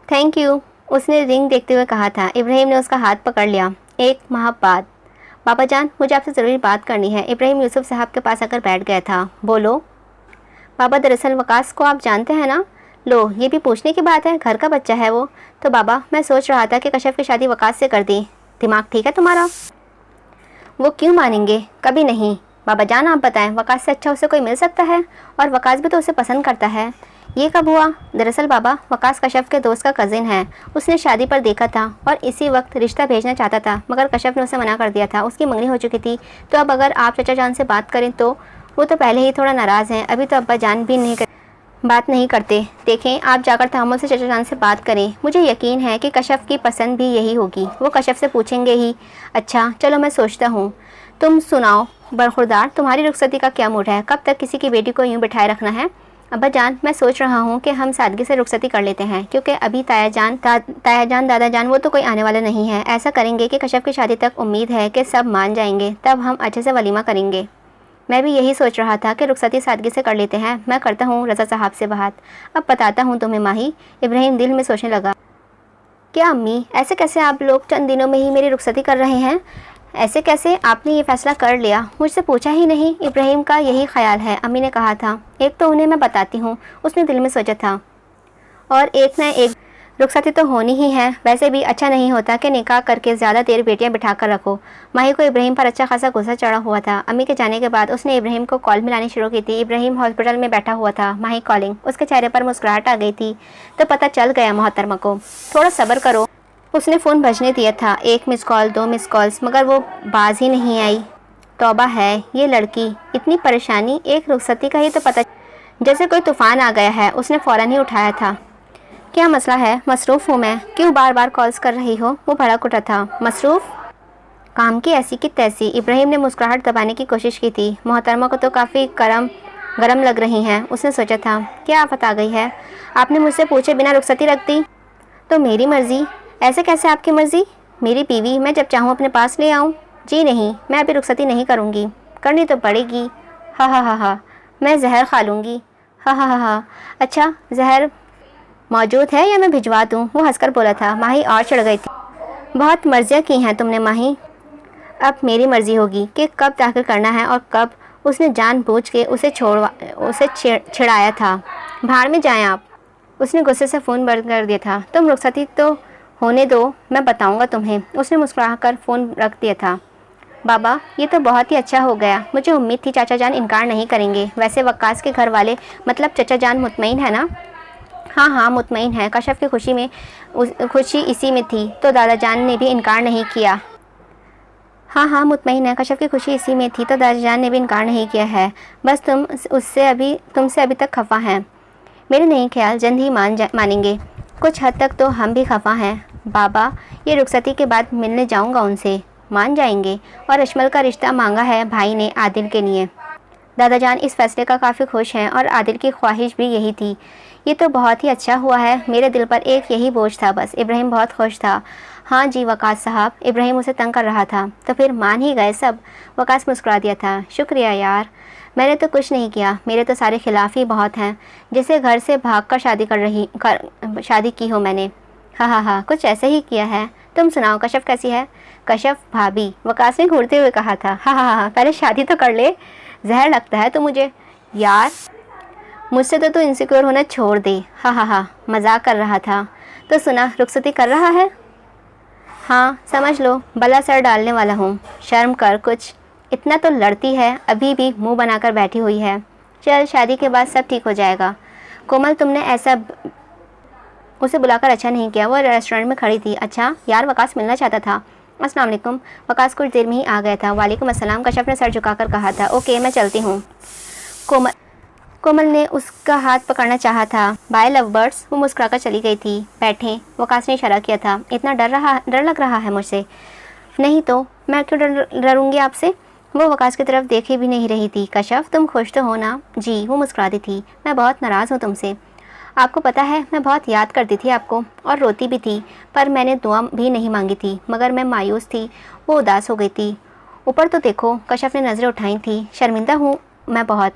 थैंक यू, उसने रिंग देखते हुए कहा था। इब्राहिम ने उसका हाथ पकड़ लिया। एक माह बाद। बाबा जान, मुझे आपसे ज़रूरी बात करनी है। इब्राहिम यूसुफ साहब के पास आकर बैठ गया था। बोलो। बाबा, दरअसल वकास को आप जानते हैं ना? लो, ये भी पूछने की बात है, घर का बच्चा है वो। तो बाबा, मैं सोच रहा था कि कशफ की शादी वकास से कर दी। दिमाग ठीक है तुम्हारा? वो क्यों मानेंगे? कभी नहीं। बाबा जान, आप बताएं, वकास से अच्छा उसे कोई मिल सकता है? और वकास भी तो उसे पसंद करता है। ये कब हुआ? दरअसल बाबा, वकास कशफ के दोस्त का कज़िन है। उसने शादी पर देखा था और इसी वक्त रिश्ता भेजना चाहता था, मगर कशफ ने उसे मना कर दिया था। उसकी मंगनी हो चुकी थी। तो अब अगर आप चचा जान से बात करें तो वो तो पहले ही थोड़ा नाराज़ हैं। अभी तो अब्बा जान भी बात नहीं करते। देखें, आप जाकर तहम्मुल से चचा जान से बात करें। मुझे यकीन है कि कशफ की पसंद भी यही होगी। वो कशफ से पूछेंगे ही। अच्छा चलो, मैं सोचता हूँ। तुम सुनाओ बरखुरदार, तुम्हारी रुखसती का क्या मूड है? कब तक किसी की बेटी को यूँ बिठाए रखना है? अब्बा जान, मैं सोच रहा हूँ कि हम सादगी से रुखसती कर लेते हैं, क्योंकि अभी ताया जान दादा जान वो तो कोई आने वाला नहीं है। ऐसा करेंगे कि कश्यप की शादी तक उम्मीद है कि सब मान जाएंगे, तब हम अच्छे से वलीमा करेंगे। मैं भी यही सोच रहा था कि रुखसती सादगी से कर लेते हैं। मैं करता हूँ रज़ा साहब से बात। अब बताता हूँ तुम्हें माही। इब्राहिम दिल में सोचने लगा, क्या अम्मी, ऐसे कैसे आप लोग चंद दिनों में ही मेरी रुखसती कर रहे हैं? ऐसे कैसे आपने ये फ़ैसला कर लिया, मुझसे पूछा ही नहीं? इब्राहिम का यही ख्याल है, अम्मी ने कहा था। एक तो उन्हें मैं बताती हूँ, उसने दिल में सोचा था, और एक न एक रुखसती तो होनी ही है। वैसे भी अच्छा नहीं होता कि निकाह करके ज़्यादा देर बेटियां बिठा कर रखो। माही को इब्राहिम पर अच्छा खासा गुस्सा चढ़ा हुआ था। अम्मी के जाने के बाद उसने इब्राहिम को कॉल मिलानी शुरू की थी। इब्राहिम हॉस्पिटल में बैठा हुआ था। माही कॉलिंग, उसके चेहरे पर मुस्कुराहट आ गई थी तो पता चल गया मोहतरमा को। थोड़ा सब्र करो। उसने फ़ोन बजने दिया था, 1 मिस कॉल, 2 मिस कॉल्स, मगर वो बाज ही नहीं आई। तौबा है ये लड़की, इतनी परेशानी एक रुखसती का ही तो पता, जैसे कोई तूफ़ान आ गया है। उसने फ़ौरन ही उठाया था। क्या मसला है? मसरूफ़ हूँ मैं, क्यों बार बार कॉल्स कर रही हो? वो भड़क उठा था। मसरूफ़? काम की ऐसी की तैसी। इब्राहिम ने मुस्कुराहट दबाने की कोशिश की थी। मोहतरमा को तो काफ़ी गरम लग रही हैं। उसने सोचा था, क्या आफत आ गई है? आपने मुझसे पूछे बिना रुखसती रख दी? तो मेरी मर्ज़ी। ऐसे कैसे आपकी मर्ज़ी? मेरी बीवी, मैं जब चाहूँ अपने पास ले आऊँ। जी नहीं, मैं अभी रुखसती नहीं करूँगी। करनी तो पड़ेगी। हा हा हा हा, मैं जहर खा लूँगी। हा हा हा हा, अच्छा जहर मौजूद है या मैं भिजवा दूँ? वो हंसकर बोला था। माही और चढ़ गई थी। बहुत मर्जियाँ की हैं तुमने माही। अब मेरी मर्ज़ी होगी कि कब दाखिल करना है और कब। उसने जानबूझ के उसे छिड़ाया था। भाड़ में जाएं आप। उसने गुस्से से फ़ोन बंद कर दिया था। तुम रुखसती तो होने दो, मैं बताऊंगा तुम्हें। उसने मुस्कुराकर फ़ोन रख दिया था। बाबा, ये तो बहुत ही अच्छा हो गया। मुझे उम्मीद थी चाचा जान इनकार नहीं करेंगे। वैसे वक्कास के घर वाले, मतलब चचा जान, मुतमईन है ना? हाँ हाँ, मुतमईन है। कश्यप की खुशी इसी में थी, तो दादा जान ने भी इनकार नहीं किया। हाँ हाँ, मुतमईन है। कश्यप की खुशी इसी में थी, तो दादा जान ने भी इनकार नहीं किया है। बस तुमसे अभी तक खफा हैं। मेरे नहीं ख्याल जल्द ही मानेंगे। कुछ हद तक तो हम भी खफा हैं। बाबा, ये रुखसती के बाद मिलने जाऊंगा उनसे, मान जाएंगे। और अजमल का रिश्ता मांगा है भाई ने आदिल के लिए। दादा जान इस फैसले का काफ़ी खुश हैं और आदिल की ख्वाहिश भी यही थी। ये तो बहुत ही अच्छा हुआ है। मेरे दिल पर एक यही बोझ था बस। इब्राहिम बहुत खुश था। हाँ जी वकास साहब। इब्राहिम उसे तंग कर रहा था। तो फिर मान ही गए सब? वकास मुस्कुरा दिया था। शुक्रिया यार, मैंने तो कुछ नहीं किया। मेरे तो सारे खिलाफ ही बहुत हैं। जिसे घर से भाग कर शादी की हो मैंने। हाँ हाँ हाँ, कुछ ऐसे ही किया है। तुम सुनाओ, कश्यप कैसी है? कश्यप भाभी, वकास ने घूरते हुए कहा था। हाँ हाँ हाँ, पहले शादी तो कर ले। जहर लगता है तो मुझे। यार, मुझसे तो तू इनसिक्योर होना छोड़ दे। हाँ हाँ हाँ, मजाक कर रहा था। तो सुना, रुखसती कर रहा है? हाँ, समझ लो बला सर डालने वाला हूँ। शर्म कर कुछ। इतना तो लड़ती है, अभी भी मुंह बनाकर बैठी हुई है। चल, शादी के बाद सब ठीक हो जाएगा। कोमल, तुमने ऐसा उसे बुलाकर अच्छा नहीं किया। वो रेस्टोरेंट में खड़ी थी। अच्छा यार, वकास मिलना चाहता था। अस्सलाम वालेकुम। वकास कुछ देर में ही आ गया था। वालेकुम अस्सलाम, कश्यप ने सर झुकाकर कहा था। ओके, मैं चलती हूँ। कोमल ने उसका हाथ पकड़ना चाहा था। Bye love birds. वो मुस्कुराकर चली गई थी। बैठें, वकास ने इशारा किया था। इतना डर लग रहा है मुझसे? नहीं तो मैं क्यों डरूंगी आपसे? वो वकास की तरफ देखे भी नहीं रही थी। कश्यप, तुम खुश तो हो ना? जी। वो मुस्कुराती थी। मैं बहुत नाराज़ हूँ तुमसे। आपको पता है, मैं बहुत याद करती थी आपको, और रोती भी थी। पर मैंने दुआ भी नहीं मांगी थी, मगर मैं मायूस थी। वो उदास हो गई थी। ऊपर तो देखो। कश्यप ने नज़रें उठाई थी। शर्मिंदा हूँ मैं बहुत,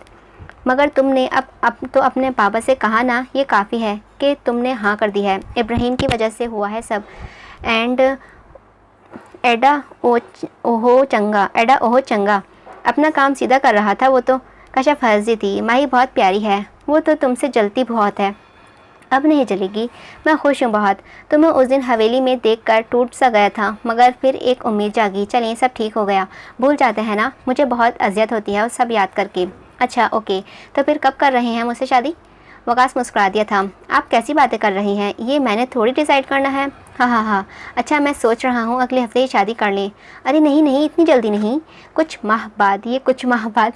मगर तुमने अब तो अपने पापा से कहा ना, ये काफ़ी है कि तुमने हाँ कर दी है। इब्राहिम की वजह से हुआ है सब। एंड एडा ओहो चंगा अपना काम सीधा कर रहा था वो तो। कश्यप हंसी थी। माही बहुत प्यारी है। वो तो तुमसे जलती बहुत है। अब नहीं जलेगी। मैं खुश हूँ बहुत। तुम्हें उस दिन हवेली में देखकर टूट सा गया था, मगर फिर एक उम्मीद जागी। चलें, सब ठीक हो गया। भूल जाते हैं ना, मुझे बहुत अजियत होती है वो सब याद करके। अच्छा ओके, तो फिर कब कर रहे हैं मुझसे शादी? वकास मुस्कुरा दिया था। आप कैसी बातें कर रही हैं? ये मैंने थोड़ी डिसाइड करना है। हाँ हाँ हाँ, अच्छा मैं सोच रहा हूँ अगले हफ्ते ही शादी कर लें। अरे नहीं नहीं, इतनी जल्दी नहीं, कुछ माह बाद। ये कुछ माह बाद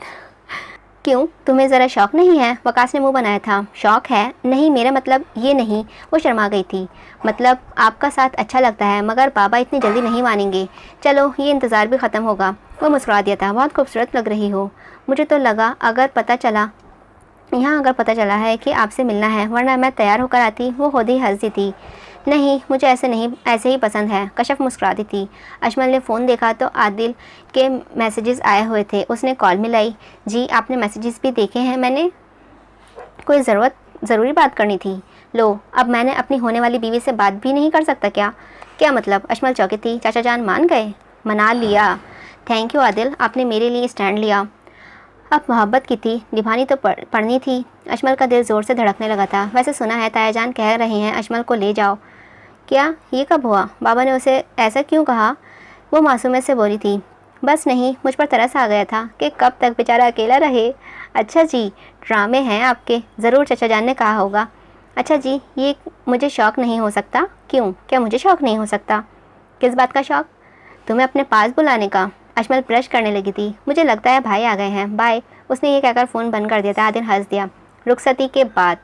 क्यों? तुम्हें ज़रा शौक़ नहीं है? वकास ने मुंह बनाया था। शौक़ है? नहीं, मेरा मतलब ये नहीं। वो शर्मा गई थी। मतलब आपका साथ अच्छा लगता है, मगर बाबा इतनी जल्दी नहीं मानेंगे। चलो, ये इंतज़ार भी ख़त्म होगा। वो मुस्कुरा दिया था। बहुत खूबसूरत लग रही हो। मुझे तो लगा अगर पता चला यहाँ अगर पता चला है कि आपसे मिलना है, वरना मैं तैयार होकर आती। वो खुद ही हंस दी थी। नहीं, मुझे ऐसे ही पसंद है। कशफ मुस्कुराती थी। अजमल ने फ़ोन देखा तो आदिल के मैसेजेस आए हुए थे। उसने कॉल मिलाई। जी, आपने मैसेजेस भी देखे हैं? मैंने कोई ज़रूरी बात करनी थी। लो, अब मैंने अपनी होने वाली बीवी से बात भी नहीं कर सकता क्या? क्या मतलब? अजमल चौंकी थी। चाचा जान मान गए? मना लिया। थैंक यू आदिल, आपने मेरे लिए स्टैंड लिया। अब मोहब्बत की थी, निभानी तो पड़नी थी। अजमल का दिल ज़ोर से धड़कने लगा था। वैसे सुना है ताया जान कह रहे हैं अजमल को ले जाओ। क्या? ये कब हुआ? बाबा ने उसे ऐसा क्यों कहा? वो मासूमियत से बोली थी। बस नहीं, मुझ पर तरस आ गया था कि कब तक बेचारा अकेला रहे। अच्छा जी, ड्रामे हैं आपके, ज़रूर चचा जान ने कहा होगा। अच्छा जी, ये मुझे शौक़ नहीं हो सकता? क्यों? क्या मुझे शौक़ नहीं हो सकता? किस बात का शौक़? तुम्हें अपने पास बुलाने का। अजमल ब्रश करने लगी थी। मुझे लगता है भाई आ गए हैं, बाय। उसने ये कहकर फ़ोन बंद कर दिया था। आदिल हंस दिया। रुखसती के बाद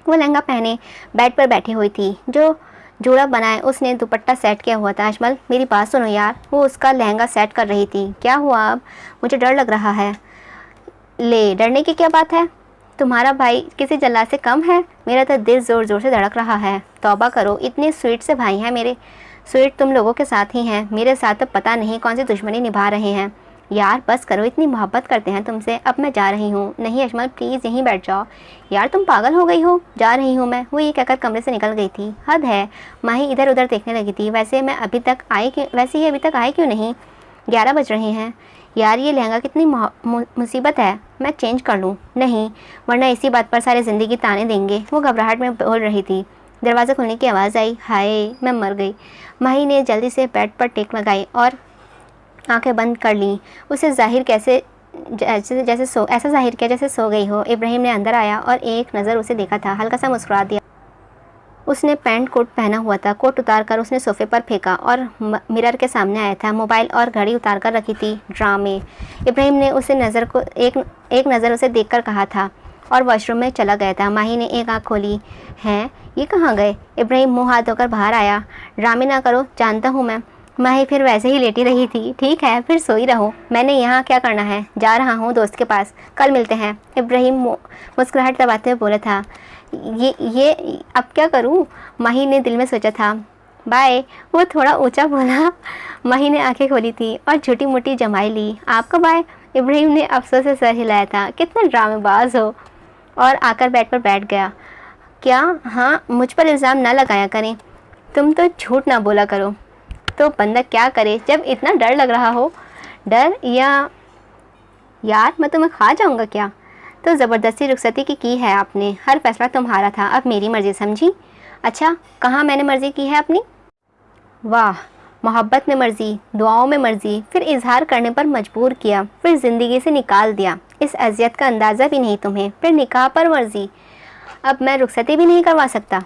वो लहंगा पहने बेड पर बैठी हुई थी। जो जोड़ा बनाए उसने दुपट्टा सेट किया हुआ था। अजमल, मेरी बात सुनो यार। वो उसका लहंगा सेट कर रही थी। क्या हुआ अब? मुझे डर लग रहा है। ले, डरने की क्या बात है? तुम्हारा भाई किसी जल्लाद से कम है? मेरा तो दिल ज़ोर ज़ोर से धड़क रहा है। तौबा करो, इतने स्वीट से भाई हैं मेरे। स्वीट तुम लोगों के साथ ही हैं, मेरे साथ तो पता नहीं कौन सी दुश्मनी निभा रहे हैं। यार बस करो, इतनी मोहब्बत करते हैं तुमसे। अब मैं जा रही हूँ। नहीं अजमल, प्लीज़ यहीं बैठ जाओ। यार तुम पागल हो गई हो? जा रही हूँ मैं। वो ये कहकर कमरे से निकल गई थी। हद है। माही इधर उधर देखने लगी थी। वैसे ये अभी तक आए क्यों नहीं? 11 बज रहे हैं। यार ये लहंगा कितनी मुसीबत है। मैं चेंज कर लूँ? नहीं, वरना इसी बात पर सारी ज़िंदगी ताने देंगे। वो घबराहट में बोल रही थी। दरवाज़ा खुलने की आवाज़ आई। हाय, मैं मर गई। माही ने जल्दी से बेड पर टेक लगाई और आंखें बंद कर लीं। उसे ऐसा जाहिर किया जैसे सो गई हो। इब्राहिम ने अंदर आया और एक नज़र उसे देखा था। हल्का सा मुस्कुरा दिया। उसने पैंट कोट पहना हुआ था। कोट उतार कर उसने सोफ़े पर फेंका और मिरर के सामने आया था। मोबाइल और घड़ी उतार कर रखी थी। ड्रामे। इब्राहिम ने उसे एक नज़र उसे देखकर कहा था और वॉशरूम में चला गया था। माही ने एक आँख खोली। हैं, ये कहाँ गए? इब्राहिम मुँह हाथ धोकर बाहर आया। ड्रामे ना करो, जानता हूँ मैं। माही फिर वैसे ही लेटी रही थी। ठीक है, फिर सोई रहो। मैंने यहाँ क्या करना है? जा रहा हूँ दोस्त के पास, कल मिलते हैं। इब्राहिम मुस्कुराहट दबाते हुए बोला था। ये अब क्या करूँ? माही ने दिल में सोचा था। बाय। वो थोड़ा ऊंचा बोला। माही ने आंखें खोली थी और झूठी मुट्ठी जमाई ली। आपका बाय? इब्राहिम ने अफसोस से सर हिलाया था। कितना ड्रामेबाज हो। और आकर बेड पर बैठ गया। क्या? हाँ, मुझ पर इल्ज़ाम ना लगाया करें। तुम तो झूठ ना बोला करो। तो बंदा क्या करे जब इतना डर लग रहा हो? डर या यार मैं तुम्हें खा जाऊंगा क्या? तो ज़बरदस्ती रुखसती की है आपने। हर फैसला तुम्हारा था, अब मेरी मर्ज़ी, समझी? अच्छा, कहाँ मैंने मर्ज़ी की है अपनी? वाह, मोहब्बत में मर्ज़ी, दुआओं में मर्ज़ी, फिर इजहार करने पर मजबूर किया, फिर ज़िंदगी से निकाल दिया। इस अजियत का अंदाज़ा भी नहीं तुम्हें। फिर निकाह पर मर्ज़ी। अब मैं रुखसती भी नहीं करवा सकता।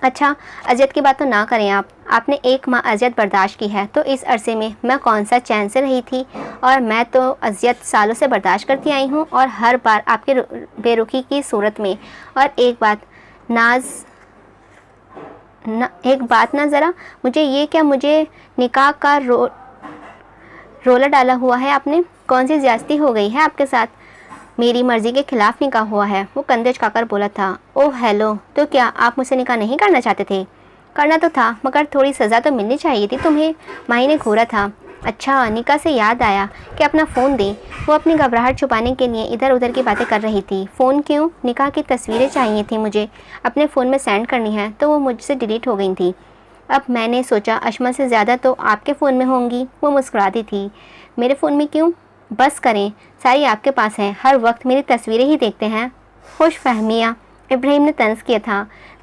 अच्छा, अजियत की बात तो ना करें आप। आपने 1 माह अजियत बर्दाश्त की है, तो इस अरसे में मैं कौन सा चैन से रही थी? और मैं तो अजियत सालों से बर्दाश्त करती आई हूँ, और हर बार आपके बेरुखी की सूरत में। और एक बात ना ज़रा, मुझे निकाह का रोला डाला हुआ है आपने? कौन सी ज्यादती हो गई है आपके साथ? मेरी मर्ज़ी के खिलाफ निकाह हुआ है। वो कंधे झुकाकर बोला था। ओह हेलो, तो क्या आप मुझसे निकाह नहीं करना चाहते थे? करना तो था, मगर थोड़ी सज़ा तो मिलनी चाहिए थी तुम्हें। माही ने घूरा था। अच्छा, निकाह से याद आया कि अपना फ़ोन दें। वो अपनी घबराहट छुपाने के लिए इधर उधर की बातें कर रही थी। फ़ोन क्यों? निकाह की तस्वीरें चाहिए थी मुझे, अपने फ़ोन में सेंड करनी है, तो वो मुझसे डिलीट हो गई थी। अब मैंने सोचा अशमा से ज़्यादा तो आपके फ़ोन में होंगी। वो मुस्कुराती थी। मेरे फ़ोन में क्यों? बस करें, सारी आपके पास हैं, हर वक्त मेरी तस्वीरें ही देखते हैं। खुश फहमिया, इब्राहिम ने तंज किया था।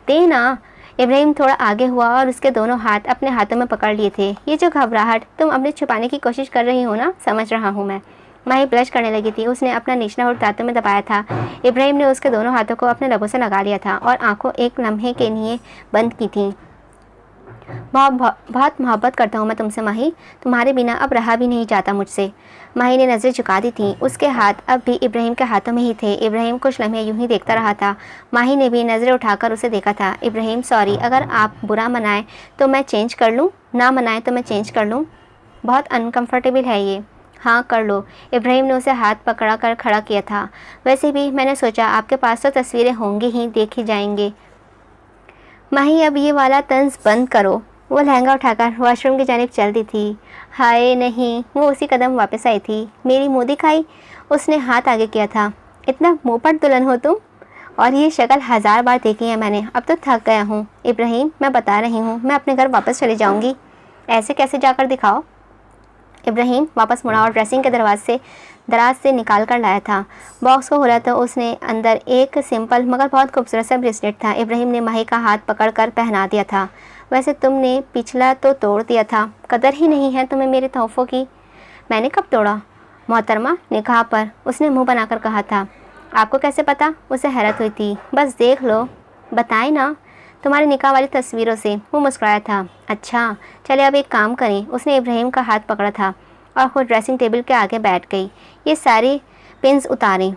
देना। इब्राहिम थोड़ा आगे हुआ और उसके दोनों हाथ अपने हाथों में पकड़ लिए थे। ये जो घबराहट तुम अपने छुपाने की कोशिश कर रही हो ना, समझ रहा हूँ मैं। माही ब्लश करने लगी थी। उसने अपना निचला होठ दांतों में दबाया था। इब्राहिम ने उसके दोनों हाथों को अपने लबों से लगा लिया था और आंखों एक लम्हे के लिए बंद की थी। बहुत मोहब्बत करता हूँ मैं तुमसे माही, तुम्हारे बिना अब रहा भी नहीं जाता मुझसे। माही ने नज़रें झुका दी थी। उसके हाथ अब भी इब्राहिम के हाथों में ही थे। इब्राहिम कुछ लम्हे यूं ही देखता रहा था। माही ने भी नज़रें उठाकर उसे देखा था। इब्राहिम सॉरी, अगर आप बुरा मनाएं तो मैं चेंज कर लूँ? ना मनाएं तो मैं चेंज कर लूँ? बहुत अनकम्फर्टेबल है ये। हाँ कर लो। इब्राहिम ने उसे हाथ पकड़ा कर खड़ा किया था। वैसे भी मैंने सोचा आपके पास तो तस्वीरें होंगी ही, देखी जाएंगे। माही अब ये वाला तंज बंद करो। वो लहंगा उठाकर वॉशरूम की जानिब चल दी थी। हाय नहीं, वो उसी कदम वापस आई थी। मेरी मुँह दिखाई। उसने हाथ आगे किया था। इतना मुँहफट दुल्हन हो तुम, और ये शक्ल 1000 बार देखी है मैंने, अब तो थक गया हूँ। इब्राहिम मैं बता रही हूँ, मैं अपने घर वापस चली जाऊँगी। ऐसे कैसे जाकर दिखाओ। इब्राहिम वापस मुड़ा और ड्रेसिंग के दराज से निकाल कर लाया था। बॉक्स को खोला तो उसने अंदर एक सिंपल मगर बहुत खूबसूरत सा ब्रेसलेट था। इब्राहिम ने माही का हाथ पकड़कर पहना दिया था। वैसे तुमने पिछला तो तोड़ दिया था, कदर ही नहीं है तुम्हें मेरे तोहफ़ों की। मैंने कब तोड़ा मोहतरमा, निकाह पर, उसने मुंह बनाकर कहा था। आपको कैसे पता। उसे हैरत हुई थी। बस देख लो, बताएं ना, तुम्हारे निकाह वाली तस्वीरों से। वो मुस्कुराया था। अच्छा चले अब एक काम करें। उसने इब्राहिम का हाथ पकड़ा था और खुद ड्रेसिंग टेबल के आगे बैठ गई। ये सारी पिन्स उतारें।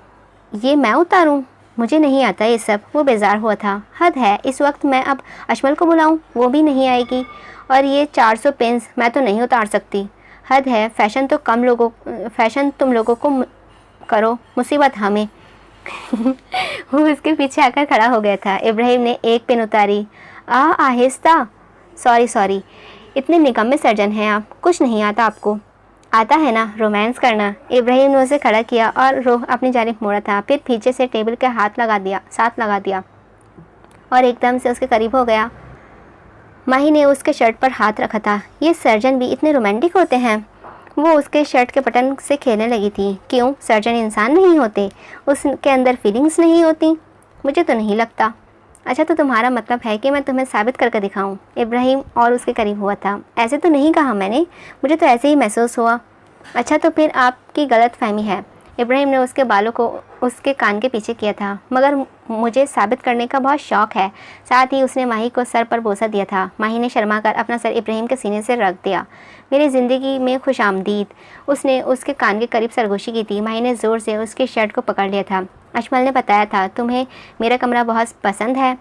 ये मैं उतारूं? मुझे नहीं आता ये सब। वो बेजार हुआ था। हद है, इस वक्त मैं अब अजमल को बुलाऊं? वो भी नहीं आएगी। और ये 400 पिन्स मैं तो नहीं उतार सकती। हद है, फैशन तुम लोगों को करो, मुसीबत हमें। वो उसके पीछे आकर खड़ा हो गया था। इब्राहिम ने एक पिन उतारी। आहिस्ता। सॉरी, इतने निकम्मे सर्जन हैं आप, कुछ नहीं आता आपको। आता है ना रोमांस करना। इब्राहिम ने उसे खड़ा किया और रूह अपनी जानिब मोड़ा था। फिर पीछे से टेबल के साथ लगा दिया और एकदम से उसके करीब हो गया। माही ने उसके शर्ट पर हाथ रखा था। ये सर्जन भी इतने रोमांटिक होते हैं। वो उसके शर्ट के बटन से खेलने लगी थी। क्यों, सर्जन इंसान नहीं होते? उसके अंदर फीलिंग्स नहीं होती? मुझे तो नहीं लगता। अच्छा तो तुम्हारा मतलब है कि मैं तुम्हें साबित करके दिखाऊं? इब्राहिम और उसके करीब हुआ था। ऐसे तो नहीं कहा मैंने, मुझे तो ऐसे ही महसूस हुआ। अच्छा तो फिर आपकी गलत फहमी है। इब्राहिम ने उसके बालों को उसके कान के पीछे किया था। मगर मुझे साबित करने का बहुत शौक़ है। साथ ही उसने माही को सर पर बोसा दिया था। माही ने शर्मा कर अपना सर इब्राहिम के सीने से रख दिया। मेरी ज़िंदगी में खुशामदीद। उसने उसके कान के करीब सरगोशी की थी। माही ने ज़ोर से उसकी शर्ट को पकड़ लिया था। अजमल ने बताया था तुम्हें मेरा कमरा बहुत पसंद है।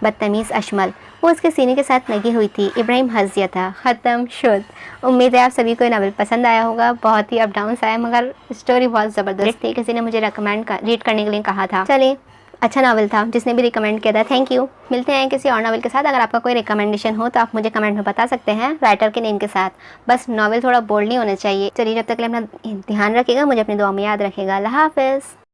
बदतमीज़ अजमल। वो उसके सीने के साथ लगी हुई थी। इब्राहिम हंस दिया था। ख़त्म शुद। उम्मीद है आप सभी को ये नावल पसंद आया होगा। बहुत ही अप डाउन्स आया मगर स्टोरी बहुत ज़बरदस्त थी। किसी ने मुझे रीड करने के लिए कहा था। चलिए, अच्छा नावल था, जिसने भी रिकमेंड किया था थैंक यू। मिलते हैं किसी और नावल के साथ। अगर आपका कोई रिकमेंडेशन हो तो आप मुझे कमेंट में बता सकते हैं, राइटर के नेम के साथ। बस नावल थोड़ा बोल्ड नहीं होना चाहिए। चलिए, जब तक के लिए अपना ध्यान रखिएगा, मुझे अपनी दुआ में याद रखिएगा। अल्लाह हाफ़िज़।